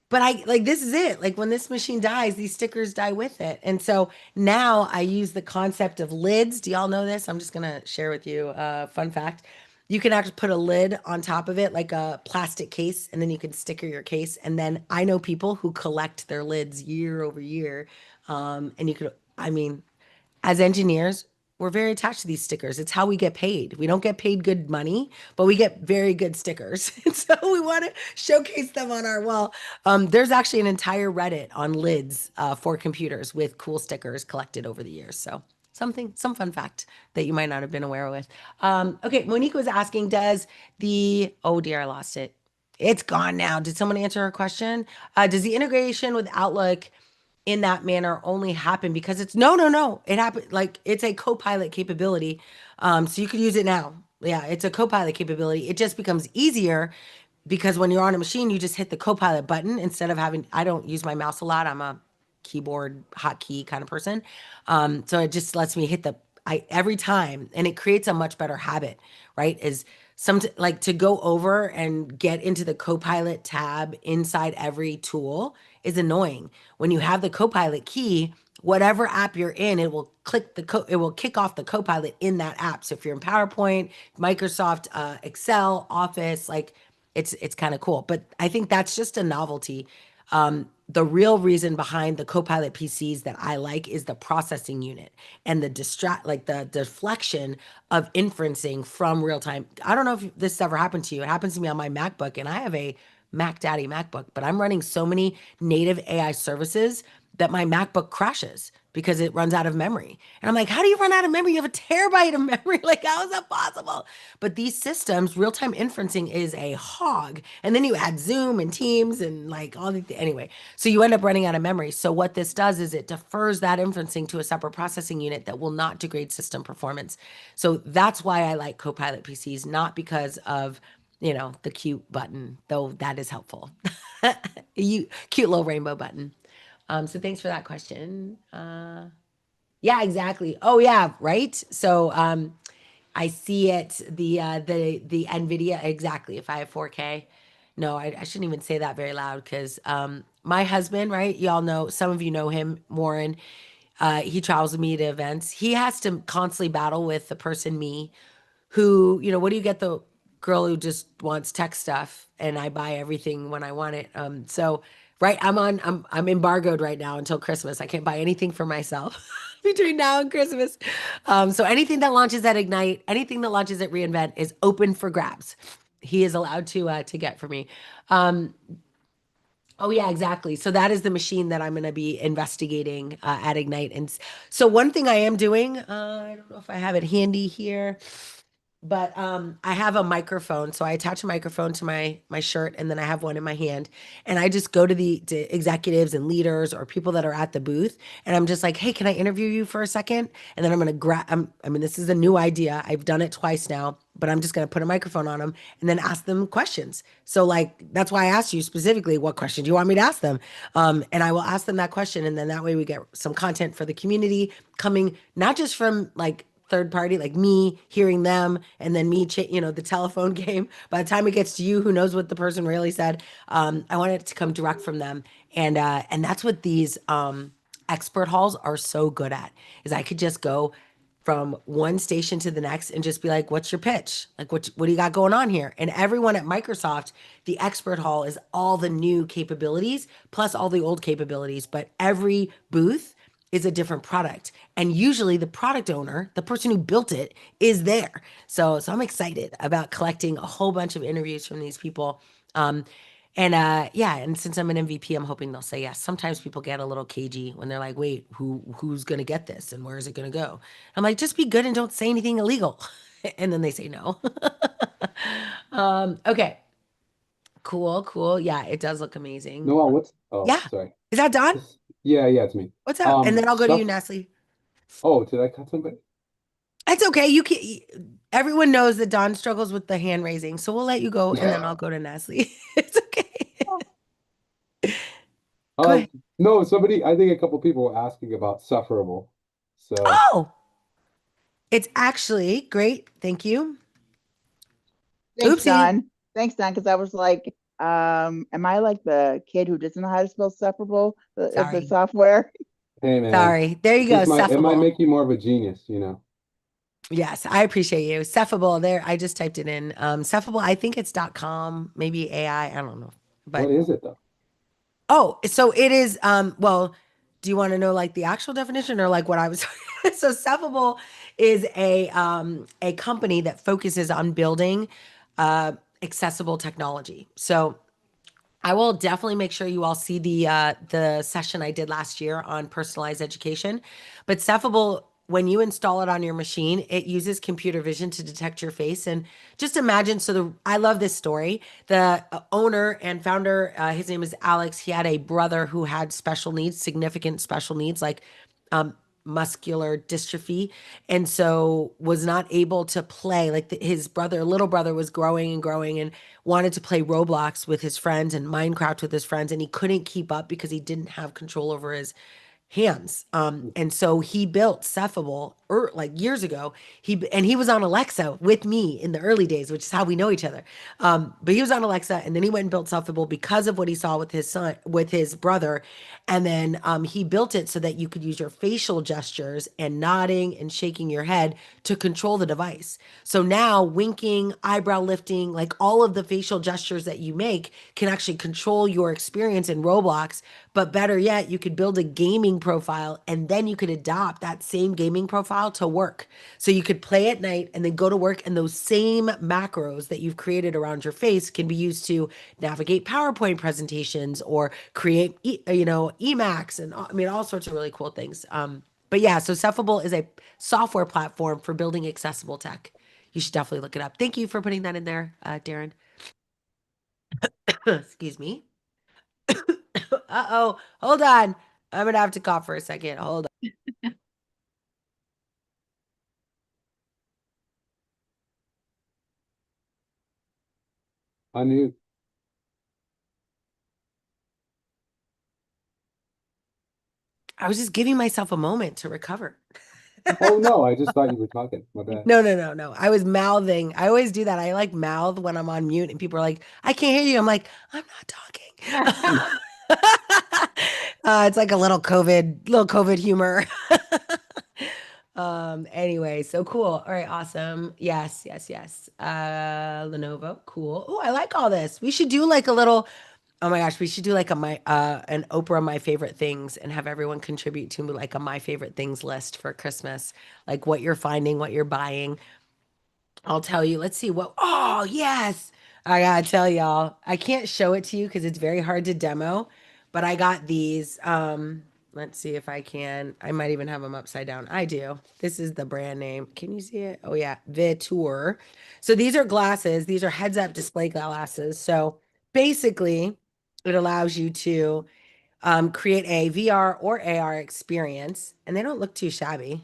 but I like this is it. Like when this machine dies, these stickers die with it. And so now I use the concept of lids. Do y'all know this? I'm just gonna share with you a fun fact. You can actually put a lid on top of it, like a plastic case, and then you can sticker your case. And then I know people who collect their lids year over year. And you could, I mean, as engineers, we're very attached to these stickers. It's how we get paid. We don't get paid good money, but we get very good stickers. And so we want to showcase them on our wall. There's actually an entire Reddit on lids for computers with cool stickers collected over the years. So some fun fact that you might not have been aware with. Okay, Monique was asking, oh dear, I lost it. It's gone now. Did someone answer her question? Does the integration with Outlook in that manner only happen because it's no. It happened like it's a co-pilot capability. So you could use it now. Yeah, it's a co-pilot capability. It just becomes easier because when you're on a machine, you just hit the co-pilot button instead of having, I don't use my mouse a lot. I'm a keyboard hotkey kind of person. So it just lets me hit the I every time and it creates a much better habit, right? Is some like to go over and get into the Copilot tab inside every tool is annoying. When you have the Copilot key, whatever app you're in, it will it will kick off the Copilot in that app. So if you're in PowerPoint, Microsoft, Excel, Office, like it's kind of cool. But I think that's just a novelty. The real reason behind the Copilot PCs that I like is the processing unit and the deflection of inferencing from real time. I don't know if this ever happened to you. It happens to me on my MacBook, and I have a Mac Daddy MacBook, but I'm running so many native AI services that my MacBook crashes because it runs out of memory. And I'm like, how do you run out of memory? You have a terabyte of memory. Like, how is that possible? But these systems, real time inferencing is a hog. And then you add Zoom and Teams and like all the, anyway. So you end up running out of memory. So what this does is it defers that inferencing to a separate processing unit that will not degrade system performance. So that's why I like Copilot PCs, not because of the cute button, though that is helpful. You cute little rainbow button. So thanks for that question. Yeah, exactly. Oh yeah, right. So I see it, the NVIDIA, exactly. If I have 4K. No, I shouldn't even say that very loud because my husband, right? Y'all know, some of you know him, Warren. He travels with me to events. He has to constantly battle with the person, me, who, what do you get the girl who just wants tech stuff and I buy everything when I want it. So right, I'm embargoed right now until Christmas. I can't buy anything for myself between now and Christmas. So anything that launches at Ignite, anything that launches at reInvent is open for grabs. He is allowed to get for me. Um, Oh yeah, exactly. So that is the machine that I'm going to be investigating at Ignite. And so one thing I am doing, I don't know if I have it handy here, but I have a microphone. So I attach a microphone to my shirt, and then I have one in my hand, and I just go to the to executives and leaders or people that are at the booth, and I'm just like, hey, can I interview you for a second? And then I'm gonna grab. I mean, this is a new idea. I've done it twice now, but I'm just gonna put a microphone on them and then ask them questions. So like that's why I asked you specifically, what question do you want me to ask them? And I will ask them that question, and then that way we get some content for the community coming not just from like third party, like me hearing them and then me, the telephone game. By the time it gets to you, who knows what the person really said? I want it to come direct from them, and that's what these expert halls are so good at. Is I could just go from one station to the next and just be like, what's your pitch? Like, what do you got going on here? And everyone at Microsoft, the expert hall is all the new capabilities plus all the old capabilities, but every booth is a different product. And usually the product owner, the person who built it, is there. So I'm excited about collecting a whole bunch of interviews from these people. Yeah, and since I'm an MVP, I'm hoping they'll say yes. Sometimes people get a little cagey when they're like, wait, who's gonna get this and where is it gonna go? I'm like, just be good and don't say anything illegal. And then they say no. Okay. Cool, cool. Yeah, it does look amazing. Noelle, what's oh Yeah. sorry. Is that Don? Yeah, yeah, it's me. What's up? And then I'll go to you, Stuff. Nestle. Oh, did I cut somebody? It's okay. You can everyone knows that Don struggles with the hand raising, so we'll let you go and then I'll go to Nestle. It's okay. Go Uh, ahead. no, somebody. I think a couple people were asking about sufferable. So Oh, it's actually great. Thank you. Thanks, Oopsie. Don. Thanks, Don, because I was like, am I like the kid who doesn't know how to spell separable of the Sorry. software? hey, man, Sorry. There you it go. just might it might Seffable. make you more of a genius, you know. Yes, I appreciate you. Seffable there. I just typed it in. Seffable, I think it's .com, maybe AI, I don't know. What But is it though? oh, so it is well, do you want to know like the actual definition or like what I was so Seffable is a company that focuses on building accessible technology. So I will definitely make sure you all see the session I did last year on personalized education. But Cephable, when you install it on your machine, it uses computer vision to detect your face. And just imagine, I love this story. The owner and founder, his name is Alex. He had a brother who had special needs, significant special needs, like um, muscular dystrophy, and so was not able to play. Like his brother, little brother, was growing and growing and wanted to play Roblox with his friends and Minecraft with his friends, and he couldn't keep up because he didn't have control over his hands. And so he built Cephable like years ago. He was on Alexa with me in the early days, which is how we know each other. But he was on Alexa, and then he went and built Cephable because of what he saw with his son, with his brother. And then he built it so that you could use your facial gestures and nodding and shaking your head to control the device. So now winking, eyebrow lifting, like all of the facial gestures that you make can actually control your experience in Roblox. But better yet, you could build a gaming profile and then you could adopt that same gaming profile to work. So you could play at night and then go to work, and those same macros that you've created around your face can be used to navigate PowerPoint presentations or create, Emacs and I mean, all sorts of really cool things. But yeah, so Cephable is a software platform for building accessible tech. You should definitely look it up. Thank you for putting that in there, Darren. Excuse me. Uh-oh. Hold on. I'm gonna have to cough for a second. Hold on. Unmute. I was just giving myself a moment to recover. Oh no, I just thought you were talking. My bad. No, no, no, no. I was mouthing. I always do that. I like mouth when I'm on mute and people are like, I can't hear you. I'm like, I'm not talking. It's like a little COVID humor. Anyway, so cool. All right, awesome. Yes, yes, yes. Lenovo, cool. Oh, I like all this. We should do like a little, oh my gosh, we should do like an Oprah my favorite things and have everyone contribute to like a my favorite things list for Christmas. Like what you're finding, what you're buying. I'll tell you. Let's see what. Oh, yes. I gotta tell y'all. I can't show it to you because it's very hard to demo, but I got these. Let's see if I can. I might even have them upside down. I do. This is the brand name. Can you see it? Oh yeah, Vitour. So these are glasses. These are heads-up display glasses. So basically, it allows you to create a VR or AR experience, and they don't look too shabby.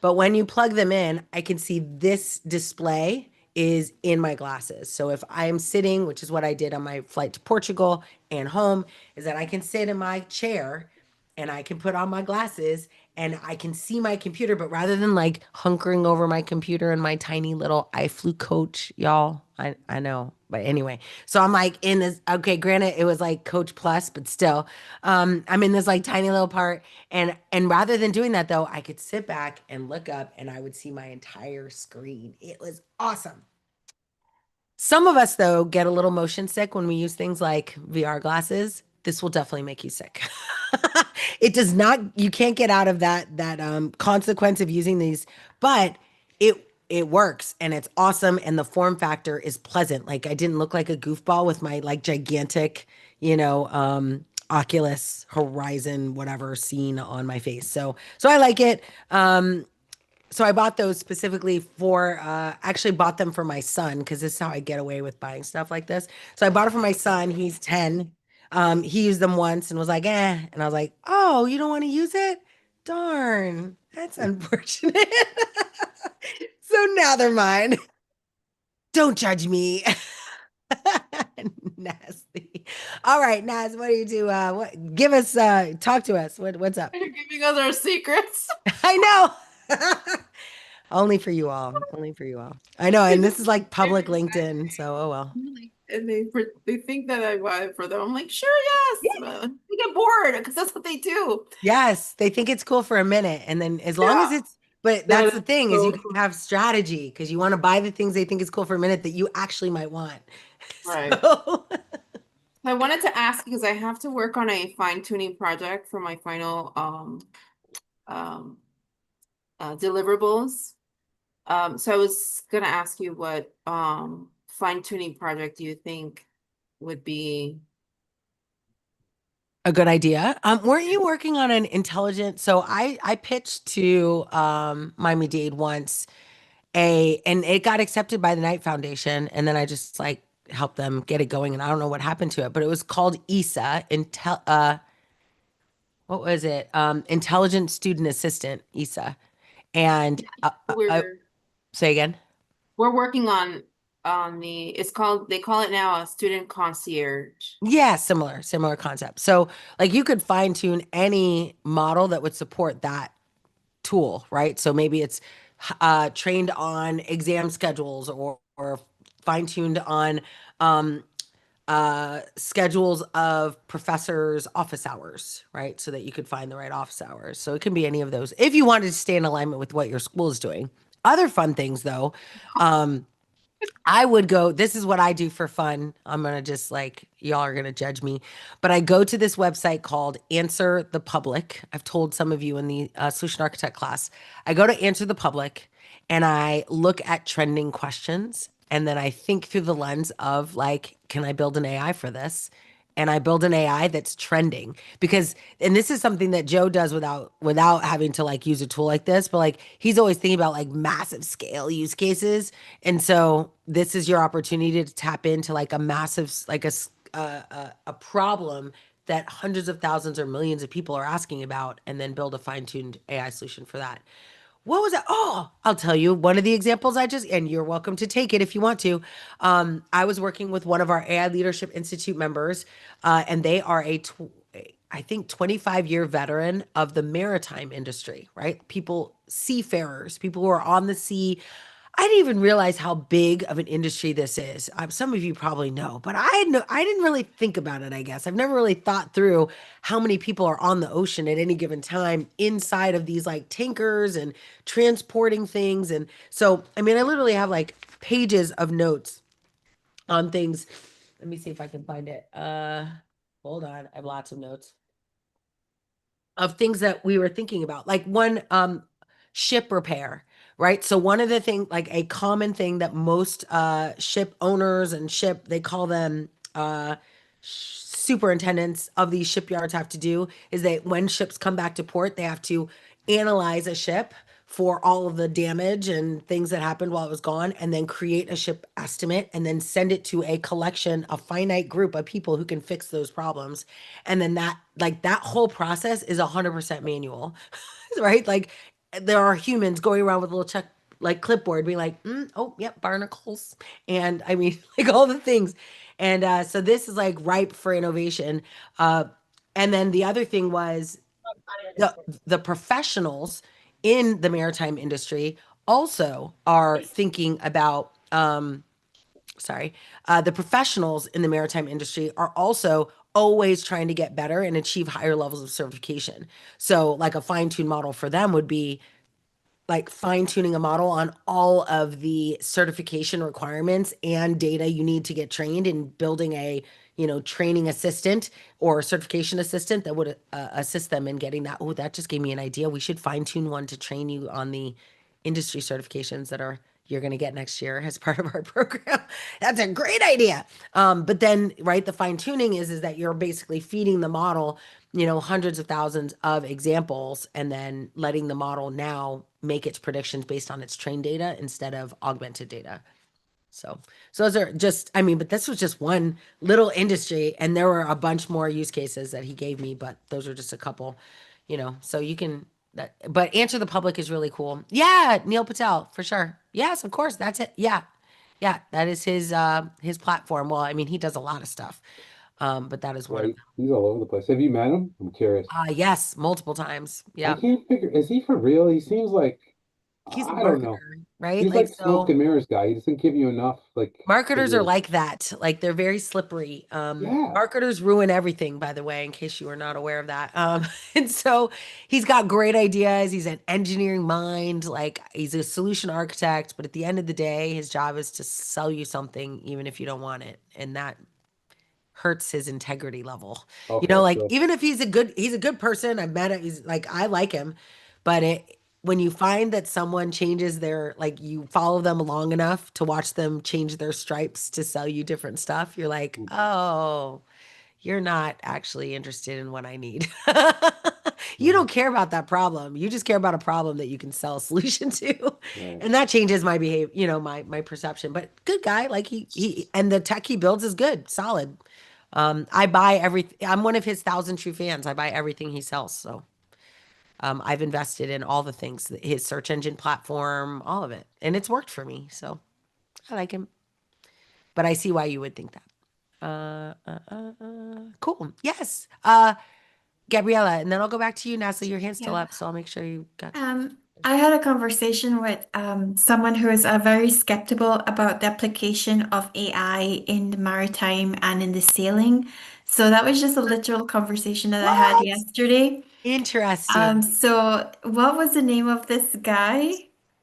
But when you plug them in, I can see this display is in my glasses. So if I'm sitting, which is what I did on my flight to Portugal and home, is that I can sit in my chair and I can put on my glasses and I can see my computer, but rather than like hunkering over my computer in my tiny little I flew coach, y'all. I know. But anyway, so I'm like in this, okay, granted it was like Coach Plus, but still, I'm in this like tiny little part. And rather than doing that though, I could sit back and look up and I would see my entire screen. It was awesome. Some of us, though, get a little motion sick when we use things like VR glasses. This will definitely make you sick. It does not, you can't get out of that consequence of using these, but it works and it's awesome and the form factor is pleasant. Like I didn't look like a goofball with my like gigantic, Oculus Horizon whatever scene on my face. So I like it. So I bought those specifically for actually bought them for my son because this is how I get away with buying stuff like this. So I bought it for my son. He's 10. He used them once and was like, eh. And I was like, oh, you don't want to use it? Darn, that's unfortunate. So now they're mine. Don't judge me. Nasty. All right, Naz, what do you do? What give us talk to us. What's up? You're giving us our secrets. I know. Only for you all. Only for you all. I know, and this is like public LinkedIn, so oh well. And they think that I buy it for them. I'm like, sure, yes. They get bored because that's what they do. Yes, they think it's cool for a minute, and then as long as Yeah. it's, but That that's is the thing is you so can cool. have strategy because you want to buy the things they think is cool for a minute that you actually might want. Right. So, I wanted to ask because I have to work on a fine-tuning project for my final um deliverables. So I was gonna ask you what fine-tuning project do you think would be a good idea. Weren't you working on an intelligent? So I pitched to Miami-Dade once and it got accepted by the Knight Foundation, and then I just like helped them get it going, and I don't know what happened to it, but it was called ISA, what was it? Intelligent Student Assistant, ISA, and we're say again. we're working on the it's called they call it now a student concierge. Yeah, similar concept. So like you could fine tune any model that would support that tool, right? So maybe it's trained on exam schedules or fine-tuned on um, schedules of professors' office hours, right? So that you could find the right office hours. So it can be any of those if you wanted to stay in alignment with what your school is doing. Other fun things, though, um, I would go, this is what I do for fun. I'm gonna just like, y'all are gonna judge me. But I go to this website called Answer the Public. I've told some of you in the Solution Architect class. I go to Answer the Public and I look at trending questions. And then I think through the lens of like, can I build an AI for this? And I build an AI that's trending because, and this is something that Joe does without having to like use a tool like this, but like he's always thinking about like massive scale use cases. And so this is your opportunity to tap into like a massive, like a problem that hundreds of thousands or millions of people are asking about, and then build a fine-tuned AI solution for that. What was that? Oh, I'll tell you one of the examples I just, and you're welcome to take it if you want to. I was working with one of our AI Leadership Institute members, and they are I think 25-year veteran of the maritime industry, right? People, seafarers, people who are on the sea. I didn't even realize how big of an industry this is. Some of you probably know, but I didn't really think about it, I guess. I've never really thought through how many people are on the ocean at any given time inside of these like tankers and transporting things. And so, I mean, I literally have like pages of notes on things. Let me see if I can find it. Hold on. I have lots of notes of things that we were thinking about. Like one ship repair, right? So one of the thing, like a common thing that most ship owners and ship, they call them superintendents of these shipyards have to do is that when ships come back to port, they have to analyze a ship for all of the damage and things that happened while it was gone, and then create a ship estimate and then send it to a collection, a finite group of people who can fix those problems. And then that, like that whole process is 100% manual, right? Like there are humans going around with a little check, like clipboard, being like, oh, yep, barnacles. And I mean, like all the things. And so this is like ripe for innovation. Uh, and then the other thing was the the professionals in the maritime industry also are thinking about sorry, the professionals in the maritime industry are also always trying to get better and achieve higher levels of certification. So like a fine-tuned model for them would be like fine tuning a model on all of the certification requirements and data you need to get trained, in building a, training assistant or certification assistant that would assist them in getting that. Oh, that just gave me an idea. We should fine tune one to train you on the industry certifications that are you're going to get next year as part of our program. That's a great idea. But then, right, the fine tuning is that you're basically feeding the model, hundreds of thousands of examples, and then letting the model now make its predictions based on its trained data instead of augmented data. So, so those are just, I mean, but this was just one little industry, and there were a bunch more use cases that he gave me, but those are just a couple, so you can, but Answer the Public is really cool. Yeah, Neil Patel, for sure. Yes, of course, that's it. Yeah. Yeah, that is his platform. Well, I mean, he does a lot of stuff. But that is one of Right. He's all over the place. Have you met him? I'm curious. yes, multiple times. I Yeah. can't figure, is he for real? He seems like, He's a I don't know. marketer, right? He's Like like smoke so and mirrors guy. He doesn't give you enough, like, to marketers are really, like that. Like they're very slippery. yeah. Marketers ruin everything, by the way, in case you were not aware of that. And so he's got great ideas. He's an engineering mind, like he's a solution architect, but at the end of the day, his job is to sell you something even if you don't want it. And that hurts his integrity level. Okay, Like so, even if he's a good person. I've met him. He's like, I like him. But when you find that someone changes their, like you follow them long enough to watch them change their stripes to sell you different stuff, you're like, mm, oh, you're not actually interested in what I need. You right, don't care about that problem. You just care about a problem that you can sell a solution to. right. And that changes my behavior, my perception. But good guy, like he and the tech he builds is good, solid. I buy everything. I'm one of his thousand true fans. I buy everything he sells. So I've invested in all the things, his search engine platform, all of it. And it's worked for me. So I like him. But I see why you would think that. Cool. Yes. Gabriella, and then I'll go back to you, Natalie. Your hand's still Yeah. up, so I'll make sure you got. I had a conversation with someone who is very skeptical about the application of AI in the maritime and in the sailing. So that was just a literal conversation that I had What? yesterday. Interesting. So what was the name of this guy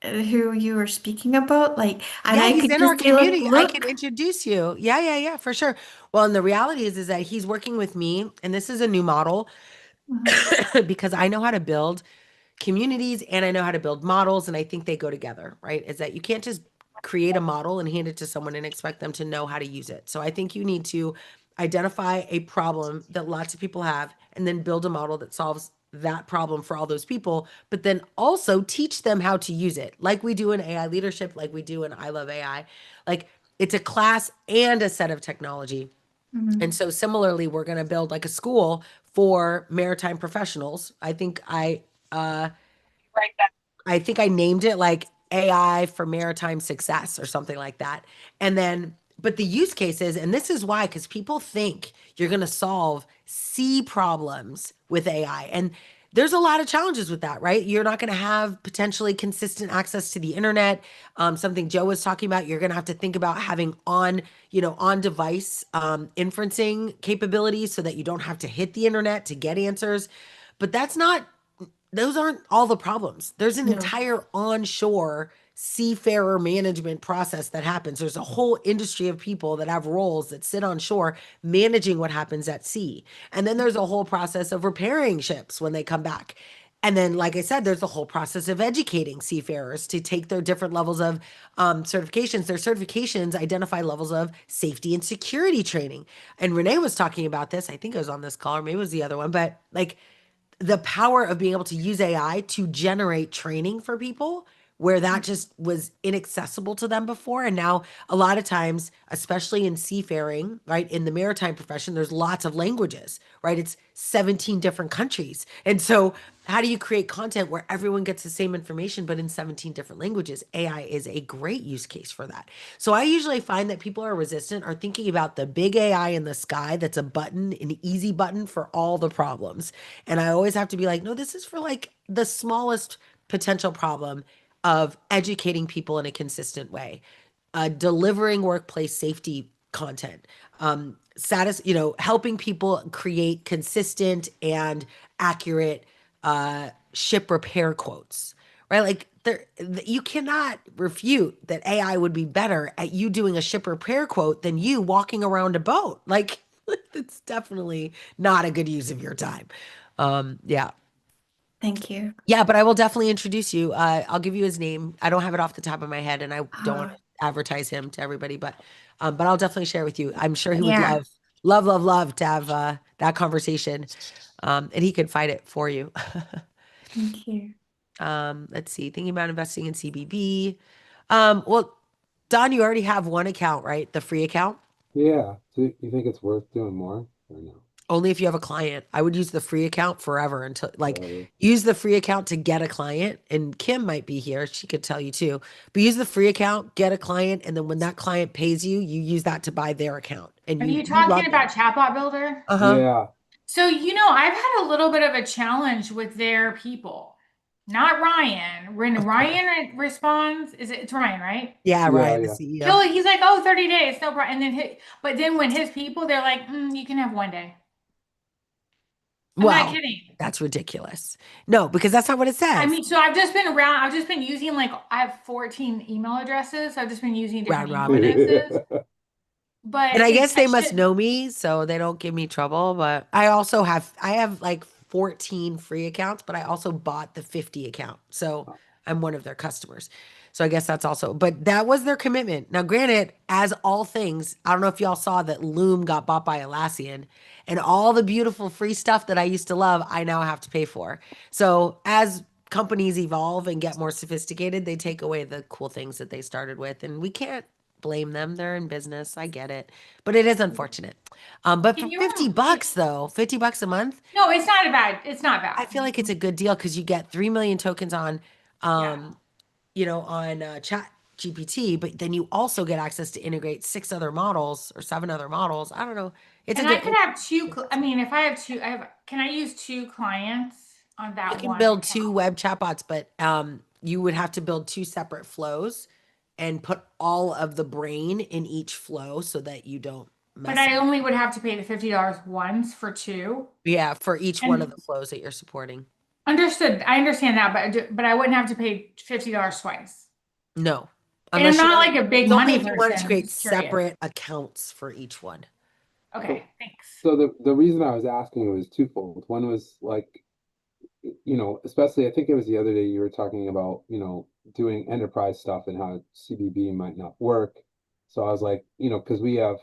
who you were speaking about? Like, and Yeah, I he's could in our just say, like, community. I can look. introduce you. Yeah, yeah, yeah, for sure. Well, and the reality is that he's working with me, and this is a new model Mhm. because I know how to build communities and I know how to build models, and I think they go together, right? Is that you can't just create a model and hand it to someone and expect them to know how to use it. So I think you need to identify a problem that lots of people have and then build a model that solves that problem for all those people, but then also teach them how to use it, like we do in AI leadership, like we do in I Love AI. Like it's a class and a set of technology. And Mhm. so similarly, we're going to build like a school for maritime professionals. Uh I think I named it like AI for maritime success or something like that. And then, but the use cases, and this is why, because people think you're going to solve sea problems with AI. And there's a lot of challenges with that, right? You're not going to have potentially consistent access to the internet. Something Joe was talking about, you're going to have to think about having on device inferencing capabilities so that you don't have to hit the internet to get answers. But those aren't all the problems. There's an No. entire onshore seafarer management process that happens. There's a whole industry of people that have roles that sit on shore managing what happens at sea. And then there's a whole process of repairing ships when they come back. And then, like I said, there's the whole process of educating seafarers to take their different levels of certifications. Their certifications identify levels of safety and security training. And Renee was talking about this. I think it was on this call, or maybe it was the other one, but like the power of being able to use AI to generate training for people where that just was inaccessible to them before. And now, a lot of times, especially in seafaring, right, in the maritime profession, there's lots of languages, right? It's 17 different countries. And so, how do you create content where everyone gets the same information, but in 17 different languages? AI is a great use case for that. So, I usually find that people are resistant are thinking about the big AI in the sky that's a button, an easy button for all the problems. And I always have to be like, no, this is for like the smallest potential problem of educating people in a consistent way, delivering workplace safety content, helping people create consistent and accurate ship repair quotes, right? Like you cannot refute that AI would be better at you doing a ship repair quote than you walking around a boat. Like it's definitely not a good use of your time. Yeah. Thank you. Yeah, but I will definitely introduce you. I'll give you his name. I don't have it off the top of my head, and I don't want Uh, to advertise him to everybody, but I'll definitely share with you. I'm sure he would yeah, love to have that conversation, and he could fight it for you. thank you. Let's see, thinking about investing in CBB. Well, Don, you already have one account, right? The free account. Yeah. So you think it's worth doing more or no? Only if you have a client. I would use the free account forever until like Whatever. use the free account to get a client. And Kim might be here. She could tell you too. But use the free account, get a client, and then when that client pays you, you use that to buy their account. And Are you you talking run them. about Chatbot Builder? Uh-huh. Yeah. So, I've had a little bit of a challenge with their people. Not Ryan. When Ryan responds, it's Ryan, right? Yeah, Yeah. Ryan, the Yeah. CEO. He's like, oh, 30 days, no problem. And but then when his people, they're like, you can have 1 day. I'm not Well, kidding. that's ridiculous. No, because that's not what it I says. mean, so I've just been using like, I have 14 email addresses. So I've just been using different Round email robin it. addresses. But And I guess I they must should, know me, so they don't give me trouble. But I have like 14 free accounts, but I also bought the 50 account. So I'm one of their customers. So I guess that's also, but that was their commitment. Now, granted, as all things, I don't know if y'all saw that Loom got bought by Atlassian and all the beautiful free stuff that I used to love, I now have to pay for. So as companies evolve and get more sophisticated, they take away the cool things that they started with, and we can't blame them. They're in business. I get it. But it is unfortunate. But can for you, 50 bucks though, 50 bucks a month, no, it's not I bad. feel like it's a good deal because you get 3 million tokens on Yeah. Chat GPT, but then you also get access to integrate 6 other models or 7 other models. I don't know. It's a And I good could have I mean, if I have can I use 2 clients on you that can one build account? 2 web chatbots, but you would have to build 2 separate flows and put all of the brain in each flow so that you don't But mess I up. only would have to pay the $50 once for 2. Yeah, for each one of And the flows that you're supporting. understood, I understand that, but I wouldn't have to pay $50 twice. No, And I'm unless you not want like a it's big only money if you wanted to person. I'm create just curious. separate accounts for each one. So, Okay, thanks. so the reason I was asking was twofold. One was like, especially I think it was the other day you were talking about, doing enterprise stuff and how CBB might not work. So I was like, because we have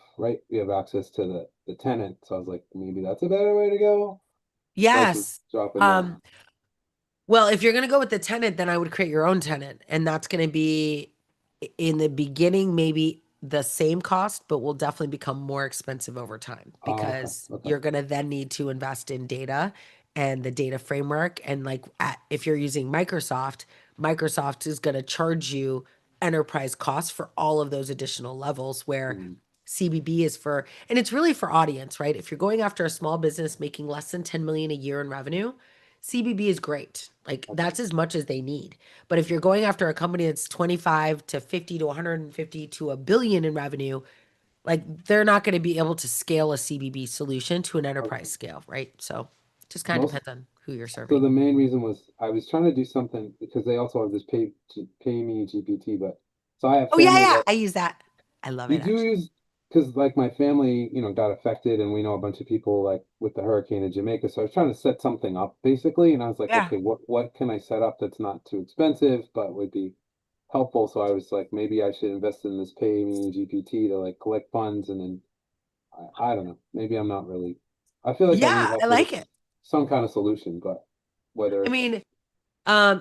access to the tenant. So I was like, maybe that's a better way to go versus Yes. dropping down. Um, well, if you're going to go with the tenant, then I would create your own tenant. And that's going to be in the beginning, maybe the same cost, but will definitely become more expensive over time Oh, okay, because okay. you're going to then need to invest in data and the data framework. And if you're using Microsoft, Microsoft is going to charge you enterprise costs for all of those additional levels where Mm, CBB is for, and it's really for audience, right? If you're going after a small business making less than 10 million a year in revenue, CBB is great. Like okay. that's as much as they need. But if you're going after a company that's 25 to 50 to 150 to a billion in revenue, like they're not going to be able to scale a CBB solution to an Okay. enterprise scale, right? So it just kind of Most depends on who you're So serving. the main reason was I was trying to do something because they also have this pay me GPT, but so I have Oh yeah, family yeah, that I use that. I love you it do actually. use because like my family, got affected and we know a bunch of people like with the hurricane in Jamaica. So I was trying to set something up basically, and I was like, Yeah. okay, what can I set up that's not too expensive but would be helpful? So I was like, maybe I should invest in this pay me GPT to like collect funds and then I don't know. Maybe I'm not really. I feel like I need Yeah, I help with like it. some kind of solution, but whether I it's mean,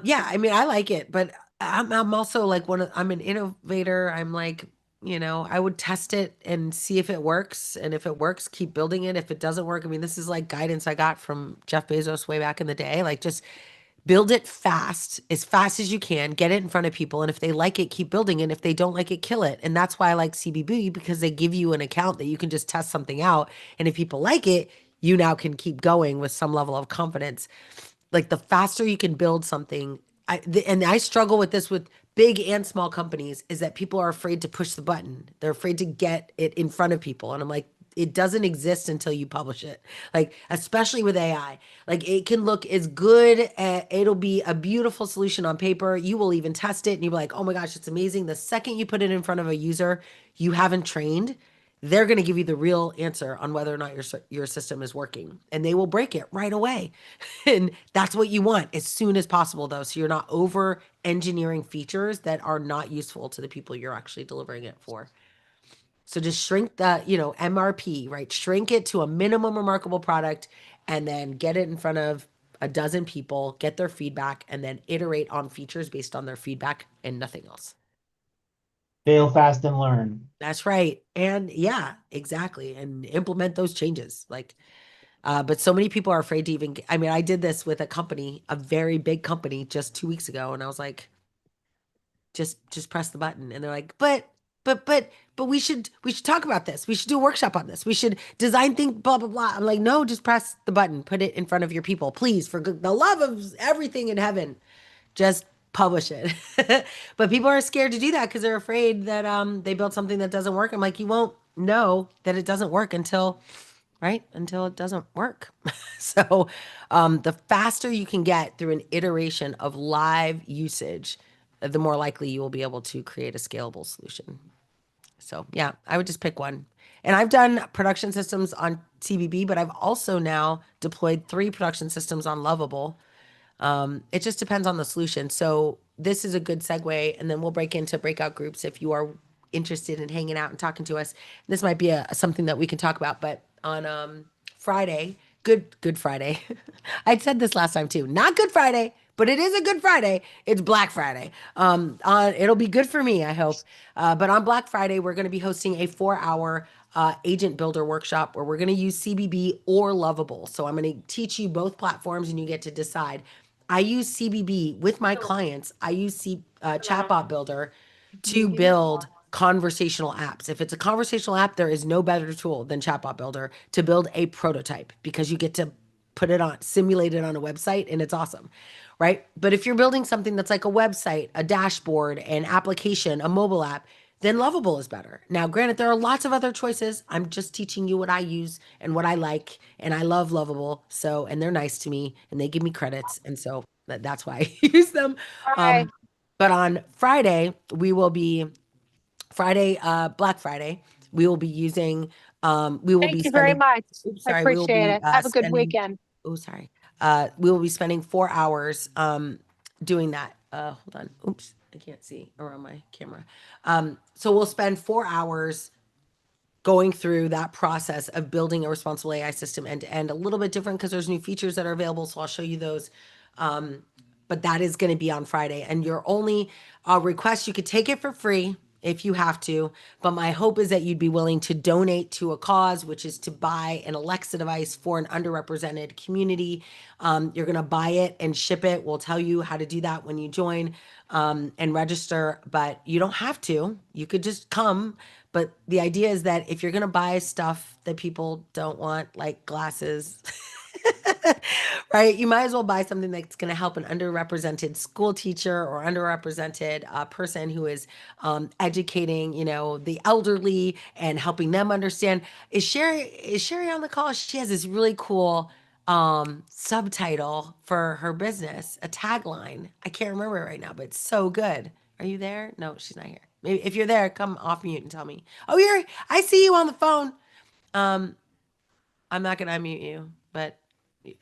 yeah, I mean, I like it, but I'm also like I'm an innovator. I'm like, I would test it and see if it works. And if it works, keep building it. If it doesn't work, I mean, this is like guidance I got from Jeff Bezos way back in the day. Like just build it as fast as you can, get it in front of people. And if they like it, keep building it. If they don't like it, kill it. And that's why I like CBB because they give you an account that you can just test something out. And if people like it, you now can keep going with some level of confidence. Like the faster you can build something, and I struggle with this with big and small companies, is that people are afraid to push the button. They're afraid to get it in front of people. And I'm like, it doesn't exist until you publish it. Like, especially with AI. Like it can look as good, it'll be a beautiful solution on paper. You will even test it and you'll be like, oh my gosh, it's amazing. The second you put it in front of a user you haven't trained, they're going to give you the real answer on whether or not your system is working, and they will break it right away. And that's what you want as soon as possible, though, so you're not over engineering features that are not useful to the people you're actually delivering it for. So just shrink the, MRP, right? Shrink it to a minimum remarkable product and then get it in front of a dozen people, get their feedback, and then iterate on features based on their feedback and nothing else. Fail fast and learn. That's right. And yeah, exactly. And implement those changes. But so many people are afraid to even, I mean, I did this with a company, a very big company just 2 weeks ago. And I was like, just press the button. And they're like, but we should talk about this. We should do a workshop on this. We should design things, blah, blah, blah. I'm like, no, just press the button, put it in front of your people, please, for the love of everything in heaven, just publish it. But people are scared to do that because they're afraid that they built something that doesn't work. I'm like, you won't know that it doesn't work until it doesn't work. So the faster you can get through an iteration of live usage, the more likely you will be able to create a scalable solution. So yeah, I would just pick one. And I've done production systems on CBB, but I've also now deployed 3 production systems on Lovable. It just depends on the solution. So this is a good segue, and then we'll break into breakout groups if you are interested in hanging out and talking to us. This might be something that we can talk about, but on Friday, Good Friday. I'd said this last time too. Not Good Friday, but it is a Good Friday. It's Black Friday. It'll be good for me, I hope. But on Black Friday, we're going to be hosting a 4-hour agent builder workshop where we're going to use CBB or Lovable. So I'm going to teach you both platforms, and you get to decide. I use CBB with my clients. I use Chatbot Builder to build conversational apps. If it's a conversational app, there is no better tool than Chatbot Builder to build a prototype, because you get to simulate it on a website, and it's awesome, right? But if you're building something that's like a website, a dashboard, an application, a mobile app, then Lovable is better. Now, granted, there are lots of other choices. I'm just teaching you what I use and what I like, and I love Lovable. So, and they're nice to me, and they give me credits, and so that's why I use them. All right. But on Friday, Black Friday, we will be using, we will be Thank you very spending, much. oops, I sorry, we will appreciate be it. Have a good spending, weekend. oh, sorry. We will be spending 4 hours doing that. Hold on. Oops, I can't see around my camera. So we'll spend 4 hours going through that process of building a responsible AI system end to end. A little bit different because there's new features that are available, so I'll show you those. But that is going to be on Friday. And your only request, you could take it for free if you have to. But my hope is that you'd be willing to donate to a cause, which is to buy an Alexa device for an underrepresented community. You're going to buy it and ship it. We'll tell you how to do that when you join and register, but you don't have to. You could just come. But the idea is that if you're going to buy stuff that people don't want, like glasses, right? You might as well buy something that's going to help an underrepresented school teacher or underrepresented person who is educating, the elderly and helping them understand. Is Sherry on the call? She has this really cool subtitle for her business, a tagline. I can't remember it right now, but it's so good. Are you there? No, she's not here. Maybe if you're there, come off mute and tell me. Oh, I see you on the phone. I'm not going to unmute you, but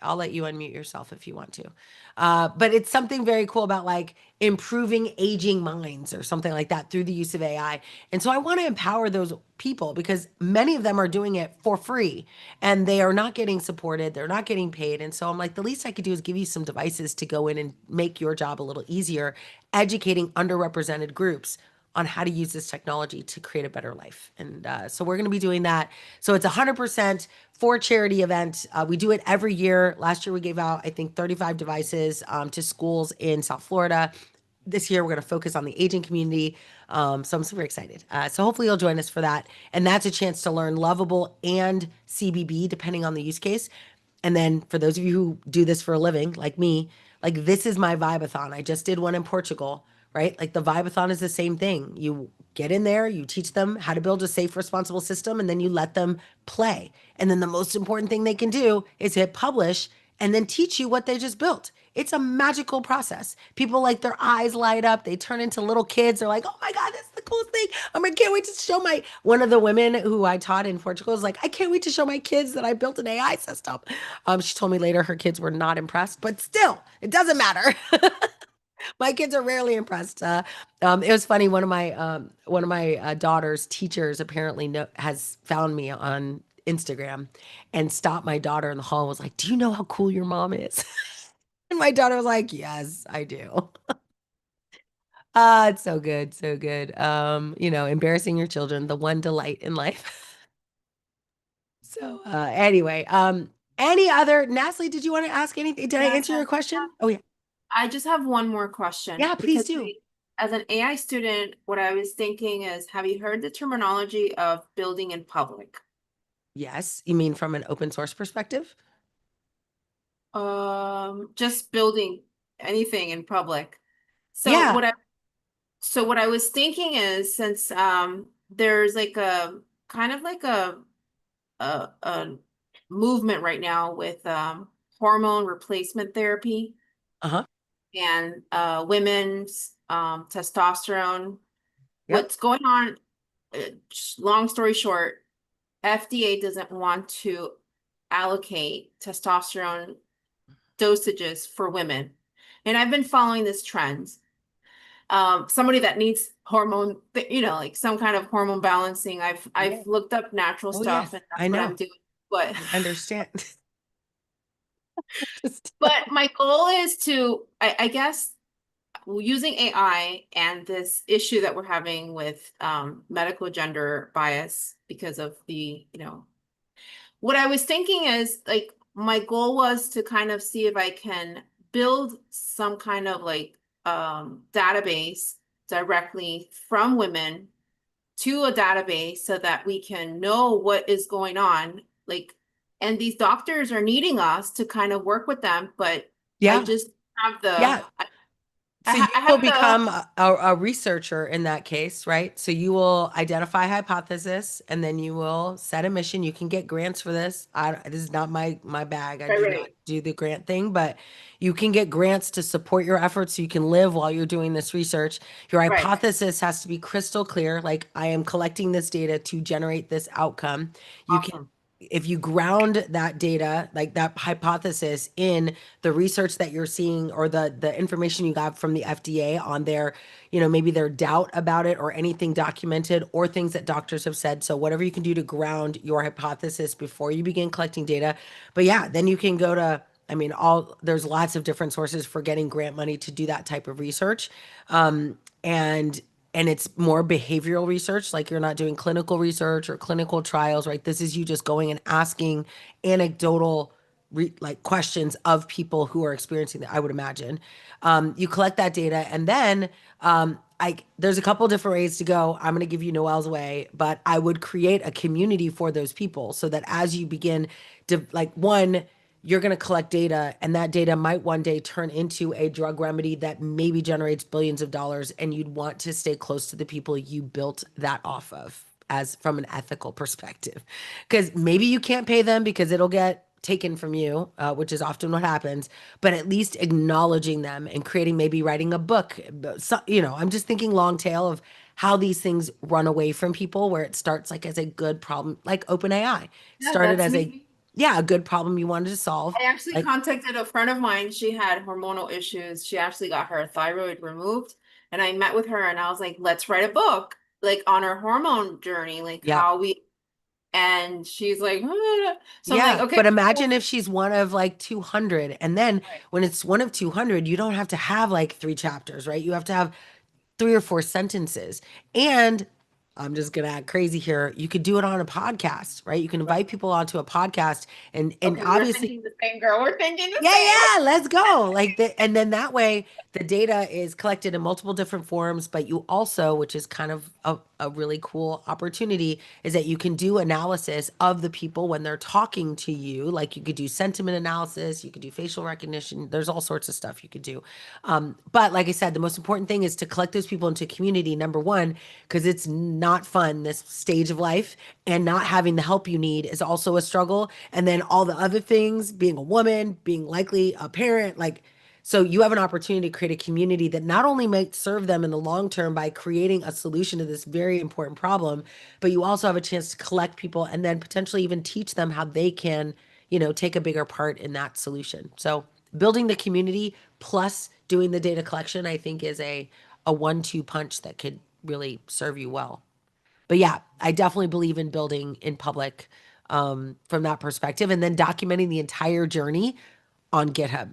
I'll let you unmute yourself if you want to. But it's something very cool about like improving aging minds or something like that through the use of AI. And so I want to empower those people because many of them are doing it for free and they are not getting supported. They're not getting paid. And so I'm like, the least I could do is give you some devices to go in and make your job a little easier, educating underrepresented groups on how to use this technology to create a better life. And so we're going to be doing that. So it's 100% for charity event. We do it every year. Last year we gave out, I think, 35 devices to schools in South Florida. This year we're going to focus on the aging community. So I'm super excited. So hopefully you'll join us for that. And that's a chance to learn Lovable and CBB, depending on the use case. And then for those of you who do this for a living, like me, like this is my Vibathon. I just did one in Portugal, right? Like the Vibathon is the same thing. You get in there, you teach them how to build a safe, responsible system, and then you let them play. And then the most important thing they can do is hit publish and then teach you what they just built. It's a magical process. People like their eyes light up. They turn into little kids. They're like, oh my God, this is the coolest thing. I can't wait to show my one of the women who I taught in Portugal is like, I can't wait to show my kids that I built an AI system. She told me later her kids were not impressed, but still, it doesn't matter. My kids are rarely impressed. It was funny. One of my daughter's teachers apparently has found me on Instagram and stopped my daughter in the hall and was like, "Do you know how cool your mom is?" And my daughter was like, "Yes, I do." It's so good, so good. Embarrassing your children, the one delight in life. So, anyway, any other, Natalie, did you want to ask anything? Did I Yes, answer your question? Oh, yeah. I just have one more question Yeah, please because do. as an AI student, what I was thinking is, have you heard the terminology of building in public? Yes. You mean from an open source perspective? Just building anything in public. So Yeah. what I was thinking is, since there's like a kind of like a movement right now with hormone replacement therapy Uh-huh. and women's testosterone. Yep. What's going on, long story short, FDA doesn't want to allocate testosterone dosages for women. And I've been following this trend. Somebody that needs hormone, like some kind of hormone balancing. I've Yeah. looked up natural Oh, stuff yes. and I that's what I'm know. doing. But I understand. Just but my goal is to, I guess, using AI and this issue that we're having with medical gender bias because of what I was thinking is like my goal was to kind of see if I can build some kind of like database directly from women to a database so that we can know what is going on. Like, and these doctors are needing us to kind of work with them, but I yeah. just have Yeah. So you I will have the become a researcher in that case, right? So you will identify hypothesis and then you will set a mission. You can get grants for this. This is not my bag. I right, do not right, do the grant thing, but you can get grants to support your efforts so you can live while you're doing this research. Your right, hypothesis has to be crystal clear, like I am collecting this data to generate this outcome. You can awesome. if you ground that data, like that hypothesis in the research that you're seeing or the information you got from the FDA on their, maybe their doubt about it or anything documented or things that doctors have said. So whatever you can do to ground your hypothesis before you begin collecting data. But yeah, then you can go to, there's lots of different sources for getting grant money to do that type of research. And it's more behavioral research, like you're not doing clinical research or clinical trials, right? This is you just going and asking anecdotal like questions of people who are experiencing that, I would imagine. You collect that data and then there's a couple different ways to go. I'm going to give you Noelle's way, but I would create a community for those people so that as you begin to like one, you're going to collect data and that data might one day turn into a drug remedy that maybe generates billions of dollars and you'd want to stay close to the people you built that off of as from an ethical perspective because maybe you can't pay them because it'll get taken from you, which is often what happens, but at least acknowledging them and creating, maybe writing a book. So, I'm just thinking long tail of how these things run away from people where it starts like as a good problem, like OpenAI Yeah, started that's as me. a good problem you wanted to solve. I actually Like, contacted a friend of mine. She had hormonal issues. She actually got her thyroid removed. And I met with her and I was like, let's write a book, like on her hormone journey, like yeah. how we, and she's like, "Ah." So I'm like, Yeah, okay, but imagine cool. if she's one of like 200. And then Right, when it's one of 200, you don't have to have like 3 chapters, right? You have to have 3 or 4 sentences. And I'm just gonna act crazy here. You could do it on a podcast, right? You can right. invite people onto a podcast and Okay, we're obviously thinking the same, girl. We're thinking the yeah, same. yeah, let's go. And then that way the data is collected in multiple different forms, but you also, which is kind of a really cool opportunity, is that you can do analysis of the people when they're talking to you. Like you could do sentiment analysis, you could do facial recognition. There's all sorts of stuff you could do. But like I said, the most important thing is to collect those people into community, number one, because it's not fun this stage of life, and not having the help you need is also a struggle. And then all the other things, being a woman, being likely a parent, like So you have an opportunity to create a community that not only might serve them in the long term by creating a solution to this very important problem, but you also have a chance to collect people and then potentially even teach them how they can, take a bigger part in that solution. So building the community plus doing the data collection, I think is a 1-2 punch that could really serve you well. But yeah, I definitely believe in building in public from that perspective and then documenting the entire journey on GitHub.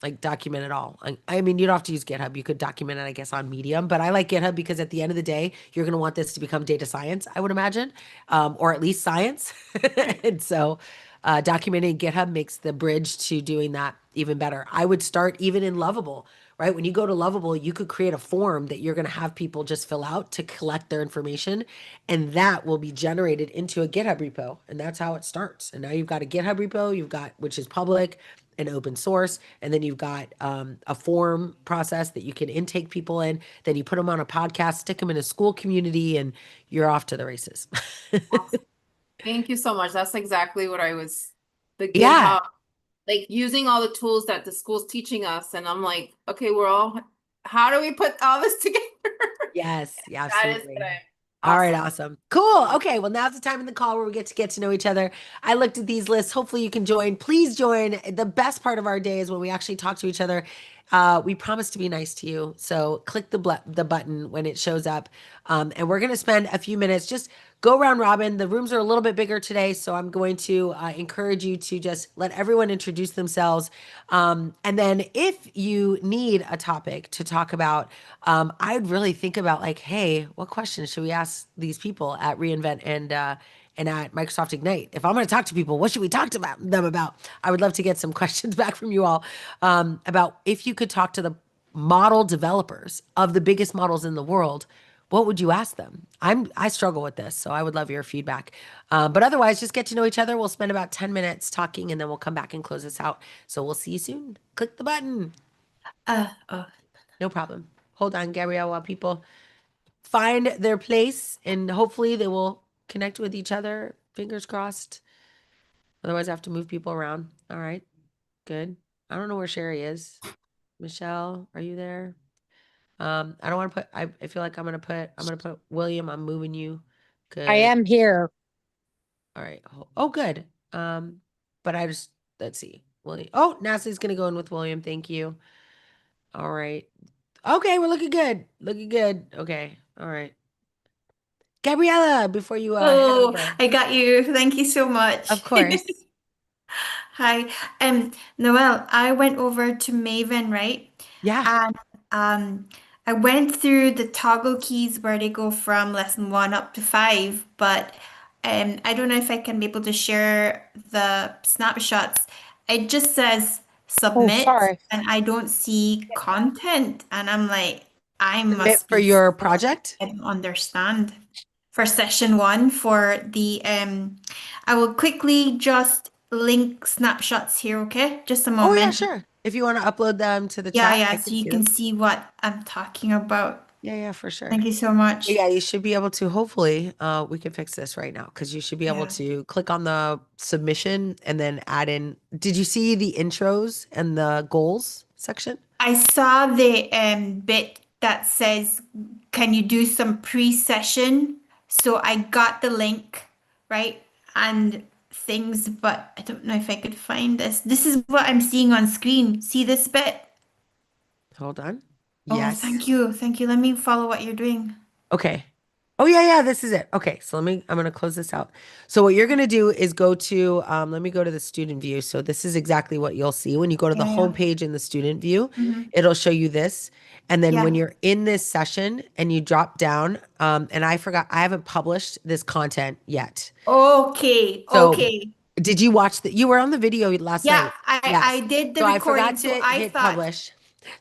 Like document it all. I mean, you don't have to use GitHub. You could document it, I guess, on Medium. But I like GitHub because at the end of the day, you're going to want this to become data science, I would imagine, or at least science. And so documenting GitHub makes the bridge to doing that even better. I would start even in Lovable, right? When you go to Lovable, you could create a form that you're going to have people just fill out to collect their information, and that will be generated into a GitHub repo. And that's how it starts. And now you've got a GitHub repo, which is public and open source, and then you've got a form process that you can intake people in. Then you put them on a podcast, stick them in a school community, and you're off to the races. Awesome. Thank you so much. That's exactly what the Yeah. GitHub, like using all the tools that the school's teaching us. And I'm like, okay, how do we put all this together? Yes. Yeah, That is absolutely. what All right, awesome. awesome. Cool. Okay, well, now's the time in the call where we get to know each other. I looked at these lists. Hopefully you can join. Please join. The best part of our day is when we actually talk to each other. We promise to be nice to you. So click the button when it shows up. And we're going to spend a few minutes, just go round robin. The rooms are a little bit bigger today, so I'm going to encourage you to just let everyone introduce themselves. And then if you need a topic to talk about, I'd really think about like, hey, what questions should we ask these people at reInvent and at Microsoft Ignite? If I'm going to talk to people, what should we talk to them about? I would love to get some questions back from you all about if you could talk to the model developers of the biggest models in the world, what would you ask them? I struggle with this, so I would love your feedback. But otherwise, just get to know each other. We'll spend about 10 minutes talking, and then we'll come back and close this out. So we'll see you soon. Click the button. Oh, No problem. Hold on, Gabrielle, while people find their place, and hopefully they will connect with each other. Fingers crossed. Otherwise, I have to move people around. All right, good. I don't know where Sherry is. Michelle, are you there? I don't want to put. I feel like I'm gonna put William. I'm moving you. I Good. am here. All right. Oh, good. But let's see. William. Oh, Nasa's gonna go in with William. Thank you. All right. Okay, we're looking good. Looking good. Okay. All right. Gabriella, before you head oh, over. I got you. Thank you so Of much. course. Hi. Noelle, I went over to Maven, right? Yeah. And I went through the toggle keys where they go from lesson 1 up to 5, but I don't know if I can be able to share the snapshots. It just says Oh, submit, sorry. and I don't see content, and I'm like, I Submit must for be your slow. project. I don't understand. For session 1 for the I will quickly just link snapshots here, okay? Just a Oh yeah, moment. sure. If you want to upload them to the Yeah, chat, yeah, I so can you see can them. see what I'm talking about. Yeah, yeah, for sure. Thank you so much. Yeah, you should be able to, hopefully, we can fix this right now because you should be able Yeah. to click on the submission and then add in. Did you see the intros and the goals section? I saw the bit that says, can you do some pre-session? So I got the link, right? And things, but I don't know if I could find this. This is what I'm seeing on screen. See this bit? Hold on. Oh, Yes. thank you. Thank you. Let me follow what you're doing. Okay. Oh yeah, yeah, this is it. Okay, so I'm gonna close this out. So what you're gonna do is go to, let me go to the student view. So this is exactly what you'll see when you go to the Yeah, home yeah. page in the student view. Hmm. It'll show you this. And then when Yeah. you're in this session and you drop down, and I haven't published this content yet. Okay. So Okay. did you watch you were on the video last Yeah, night? I Yes. did the So I recording, forgot to so I hit thought, publish.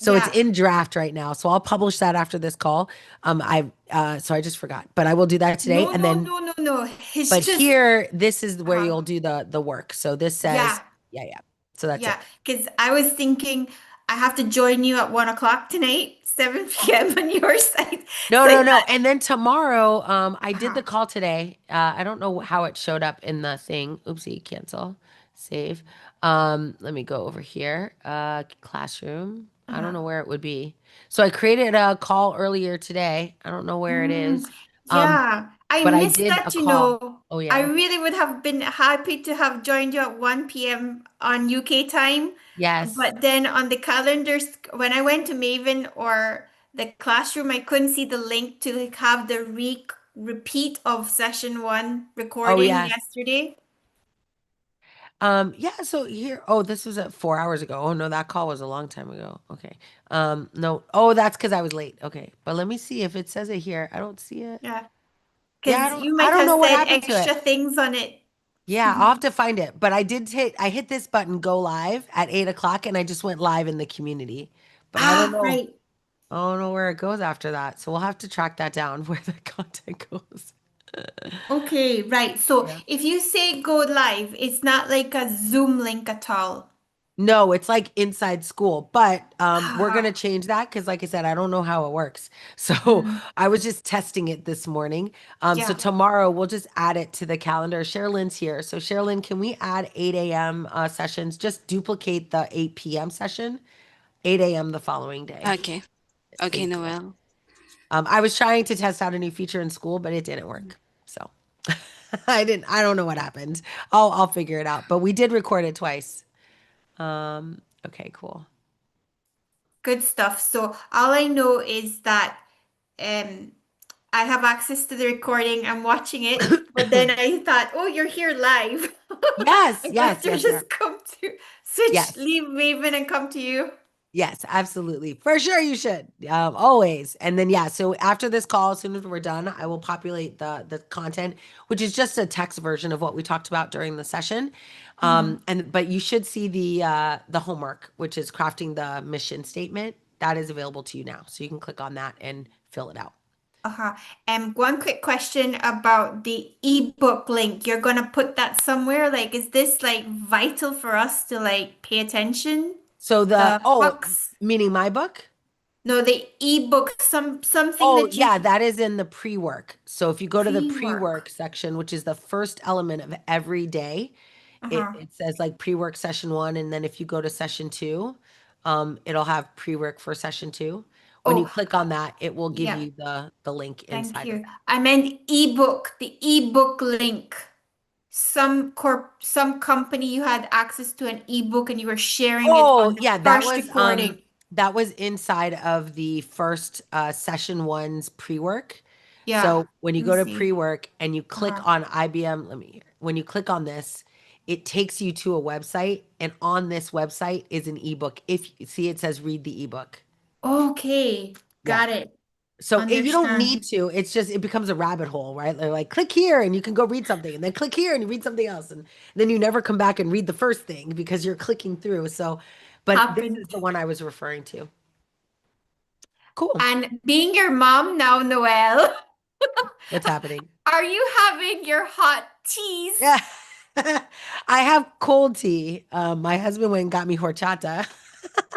So it's yeah. in draft right now. So I'll publish that after this call. So I just forgot, but I will do that today. No, And no, then, no, no, no. It's but just, here, this is where uh, you'll do the work. So this says, yeah, yeah, yeah. So that's yeah. it. Because I was thinking I have to join you at 1 o'clock tonight, 7 p.m. on your side. No, So no, yeah. no. And then tomorrow, I did Uh-huh. the call today. I don't know how it showed up in the thing. Oopsie, cancel, save. Let me go over here. Classroom. I don't Uh-huh. know where it would be. So I created a call earlier today. I don't know where it Mm, is. Um, yeah, I but I missed did a that, call. Oh I yeah. really would have been happy to have joined you at 1 p.m. on UK time. Yes. But then on the calendars, when I went to Maven or the classroom, I couldn't see the link to like have the repeat of session one Oh recording yes. yesterday. Yeah, so here, oh, this was at 4 hours ago. Oh no, that call was a long time ago. Okay. No. Oh, that's because I was late. Okay. But let me see if it says it here. I don't see it. Yeah, Yeah, because you I might don't have know what said happened to extra it. things on it. Yeah, I'll have to find it. But I hit this button, go live at 8 o'clock, and I just went live in the community. But I don't Ah, know. right. I don't know where it goes after that. So we'll have to track that down where the content goes. Okay, right. So Yeah. if you say go live, it's not like a Zoom link at all. No, it's like inside school, but we're gonna Ah, change that because, like I said, I don't know how it works. So mm, I was just testing it this morning. So yeah. tomorrow we'll just add it to the calendar. Sherilyn's here, so Sherilyn, can we add 8 a.m. Sessions? Just duplicate the 8 p.m. session, 8 a.m. the following day. Okay. Okay, Thank you. Noel. I was trying to test out a new feature in school, but it didn't work. So I don't know what happened. I'll figure it out. But we did record it twice. Okay, cool. Good stuff. So all I know is that um I have access to the recording. I'm watching it, but then I thought, oh, you're here live. Yes, I yes, better yes, yes. just come to switch, Yes. leave Maven and come to you. Yes, absolutely. For sure you should. Always. And then yeah, so after this call, as soon as we're done, I will populate the content, which is just a text version of what we talked about during the session. Mhm. And but you should see the homework, which is crafting the mission statement. That is available to you now. So you can click on that and fill it out. Uh-huh. One quick question about the ebook link. You're gonna put that somewhere? Like, is this like vital for us to like pay attention? So The oh, Hux? meaning my book? No, the ebook, something Oh, that you yeah, that is in the pre-work. So if you go to the pre-work pre-work. section, which is the first element of every day, it, Uh-huh. it says like pre-work session one. And then if you go to session two, it'll have pre-work for session two. When you Oh, click on that, it will give yeah. you the link Thank inside of you. that. I meant ebook, the ebook link. Some company you had access to an ebook and you were sharing it Oh, on the yeah, first recording. that was inside of the first session one's pre-work. Yeah. So when you Let me go to see. pre-work and you click Uh-huh. on IBM, when you click on this, it takes you to a website, and on this website is an ebook. If you see, it says read the ebook. Okay. Yeah. Got it. So you don't need Understand. to. It's just it becomes a rabbit hole, right? They're like click here and you can go read something, and then click here and you read something else, and then you never come back and read the first thing because you're clicking through. So, but this is Happened. the one I was referring to. Cool. And being your mom now, Noelle, What's happening? are you having your hot teas? Yeah. I have cold tea. My husband went and got me horchata.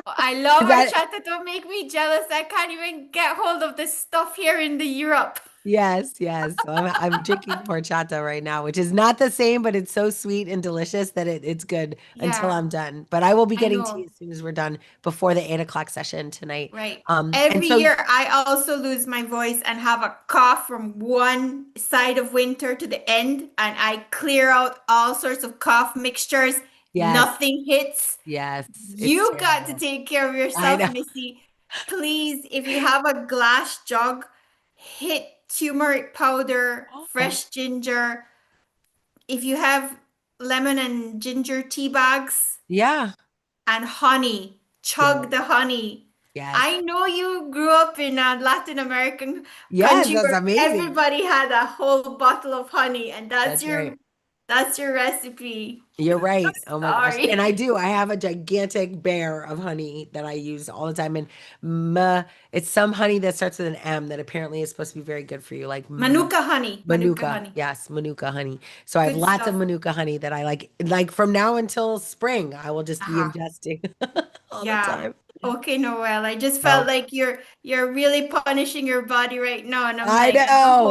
I love Is that horchata. Don't make me jealous. I can't even get hold of this stuff here in the Europe. yes, yes. So I'm drinking horchata right now, which is not the same, but it's so sweet and delicious that it's good until Yeah, I'm done. But I will be I getting tea know. as soon as we're done before the 8 o'clock session tonight. Right. And Every so year, I also lose my voice and have a cough from one side of winter to the end, and I clear out all sorts of cough mixtures. yes, Nothing hits. yes, it's You got to terrible. take care of I yourself, know. Missy. Please, if you have a glass jug, hit turmeric powder, Oh, fresh ginger. If you have lemon and ginger tea bags yeah. and honey, Yes, chug the honey. yes. I know you grew up in a Latin American Yes, country that's where amazing. everybody had a whole bottle of honey, and That's right. that's your recipe. You're right. Oh my gosh. And I Sorry. do. I have a gigantic bear of honey that I use all the time. And m it's some honey that starts with an M that apparently is supposed to be very good for you, like Manuka honey. Manuka Manuka. honey. Yes, Manuka honey. So I have Good lots of stuff. Manuka honey that I like from now until spring. I will just be Uh-huh. ingesting all the Yeah. time. Okay, Noelle. I just felt So like you're really punishing your body right now, and I'm like, I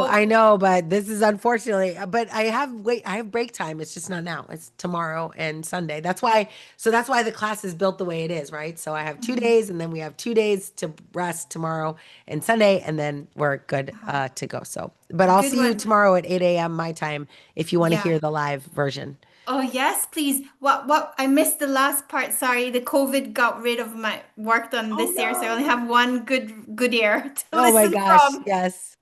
I hope. know, but this is unfortunately, but I have break time. It's just not now. It's tomorrow and Sunday. That's why the class is built the way it is, right? So I have two Mhm. days and then we have 2 days to rest tomorrow and Sunday, and then we're good to go. So, but I'll Good see you one. tomorrow at 8 a.m. my time if you want to Yeah. hear the live version. Oh, yes, please. What I missed the last part. Sorry, the COVID got rid of my worked on Oh this year, so I only no. have one good ear to Oh my listen gosh, from. yes.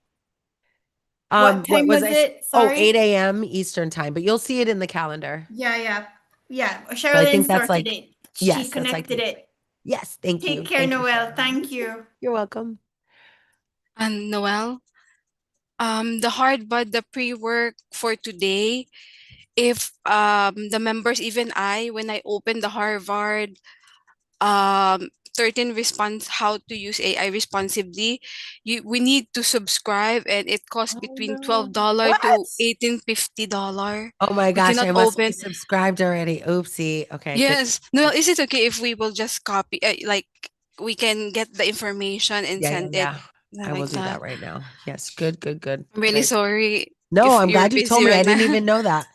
What What time was was I? it? Oh, Sorry. 8 a.m. Eastern time, but you'll see it in the calendar. Yeah, yeah. Yeah. So I Sherilyn think that's sorted like, it. She yes, that's like connected 8. it. Yes, thank Take you. care, Thank you, Noelle. Cheryl. Thank you. You're welcome. And Noel, the hard but the pre-work for today, if the members, even I, when I opened the Harvard 13 response how to use AI responsibly, we need to subscribe, and it costs Oh between no. $12 What? to $1850. Oh my We gosh, cannot I must be open. subscribed already. Oopsie. Okay, good. Yes. No, is it okay if we will just copy, like, we can get the information and Yeah, yeah, send it yeah. I will like do that that? right now. Yes, good, good, good. I'm Good really idea. sorry No, if I'm you're glad you told busy me. I right didn't now. even know that.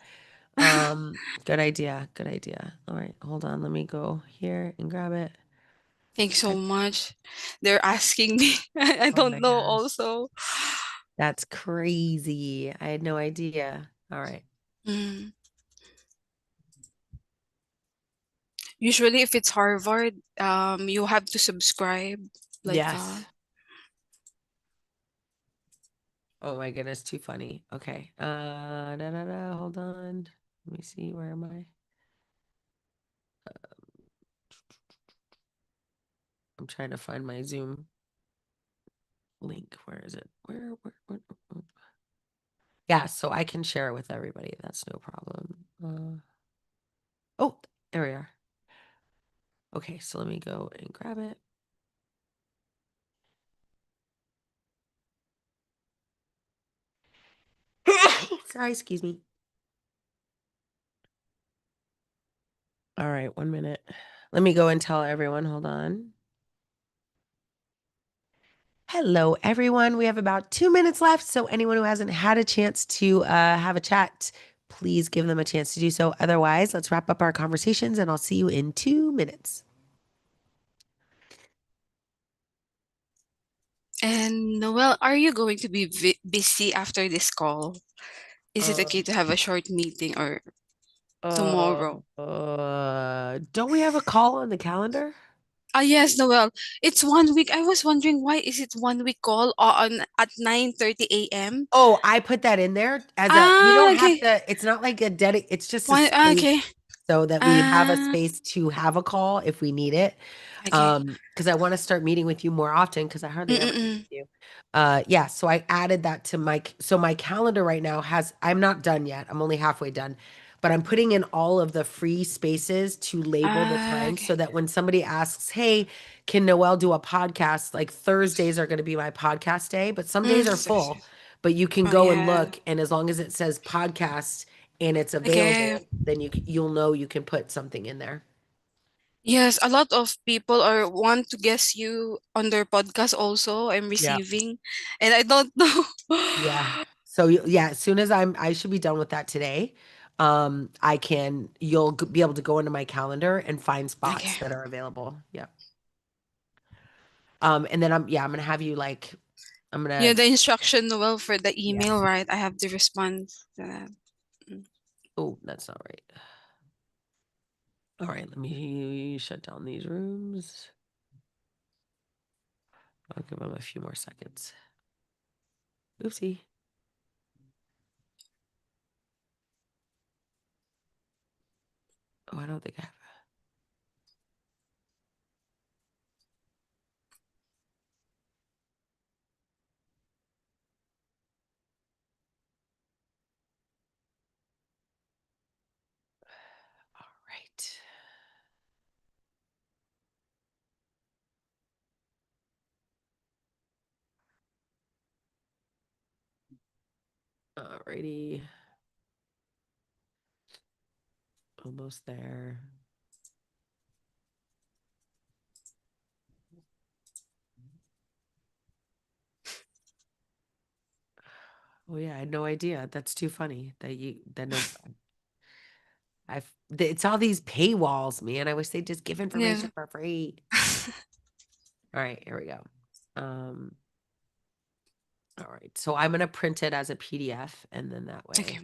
Good idea. Good idea. All right, hold on. Let me go here and grab it. Thanks so Okay. much. They're asking me. I Oh my don't know gosh. also. That's crazy. I had no idea. All right. Mm. Usually, if it's Harvard, you have to subscribe like that. Yes. Oh my goodness, too funny. Okay. Hold on. Let me see. Where am I? I'm trying to find my Zoom link. Where is it? Where? Yeah, so I can share it with everybody. That's no problem. Oh, there we are. Okay, so let me go and grab it. Sorry, excuse me. All right, 1 minute. Let me go and tell everyone. Hold on. Hello, everyone. We have about 2 minutes left. So, anyone who hasn't had a chance to have a chat, please give them a chance to do so. Otherwise, let's wrap up our conversations and I'll see you in 2 minutes. And Noel, are you going to be busy after this call? Is it Uh, okay to have a short meeting or uh, tomorrow? don't we have a call on the calendar? Ah, yes, Noel. It's 1 week. I was wondering why is it 1 week call on at 9:30 a.m. Oh, I put that in there as a, we Ah, don't have okay. to, it's not like a it's just a One, space okay. so that we have a Ah, space to have a call if we need it. okay. Because I want to start meeting with you more often because I hardly ever meet Mm-mm-mm. with you. Yeah, so I added that to so my calendar right now I'm not done yet. I'm only halfway done, but I'm putting in all of the free spaces to label the Ah, time so okay. that when somebody asks, "Hey, can Noelle do a podcast?" Like Thursdays are going to be my podcast day, but some days are Thursday. full. But you can Oh go and yeah. look, and as long as it says podcast and it's Okay. available, then you'll know you can put something in there. Yes, a lot of people are want to guess you on their podcast also. I'm Yeah. receiving, and I don't know. Yeah. So yeah, as soon as I should be done with that today. You'll be able to go into my calendar and find Okay. spots that are available. Yeah. And then I'm gonna have you like, I'm Yeah, gonna, the instruction, Noel, for the email, yes. right? I have the response to that. Mm. Oh, that's not right. All right, let me shut down these rooms. I'll give them a few more seconds. Oopsie. Oh, I don't think I have. All right. Alrighty. Almost there. Oh yeah, I had no idea. That's too funny that no, it's all these paywalls, man. I wish they'd just give Yeah. information for free. All right, here we go. All right, so I'm gonna print it as a PDF, and then that Okay.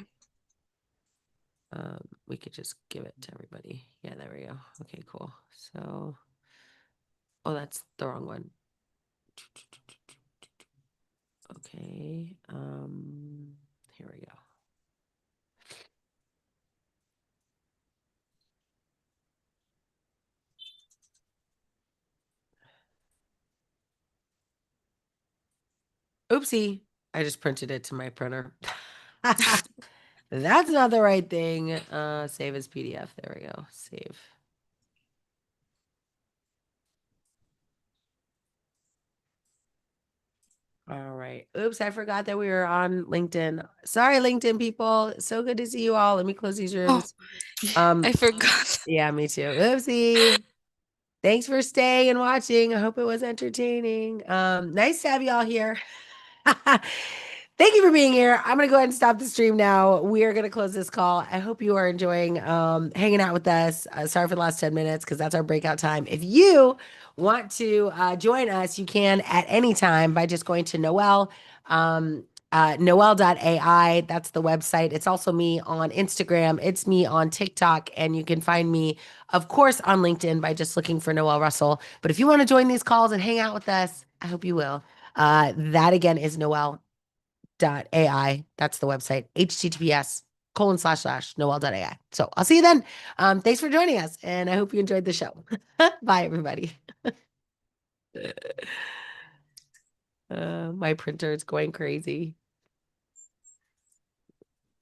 way, we could just give it to everybody. Yeah, there we go. Okay, cool. So, oh, that's the wrong one. Okay, here we go. Oopsie, I just printed it to my printer. That's not the right thing. Save as PDF. There we go. Save. All right. Oops, I forgot that we were on LinkedIn. Sorry, LinkedIn people. So good to see you all. Let me close these Oh, rooms. Um, I forgot. yeah, me too. Oopsie. Thanks for staying and watching. I hope it was entertaining. Nice to have you all here. Thank you for being here. I'm gonna go ahead and stop the stream now. We are gonna close this call. I hope you are enjoying hanging out with us. Sorry for the last 10 minutes because that's our breakout time. If you want to join us, you can at any time by just going to Noelle. Noelle.ai. That's the website. It's also me on Instagram. It's me on TikTok. And you can find me, of course, on LinkedIn by just looking for Noelle Russell. But if you want to join these calls and hang out with us, I hope you will. That again is Noelle.ai. That's the website. https://noelle.ai. So I'll see you then. Thanks for joining us. And I hope you enjoyed the show. Bye, everybody. My printer is going crazy.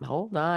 Hold on.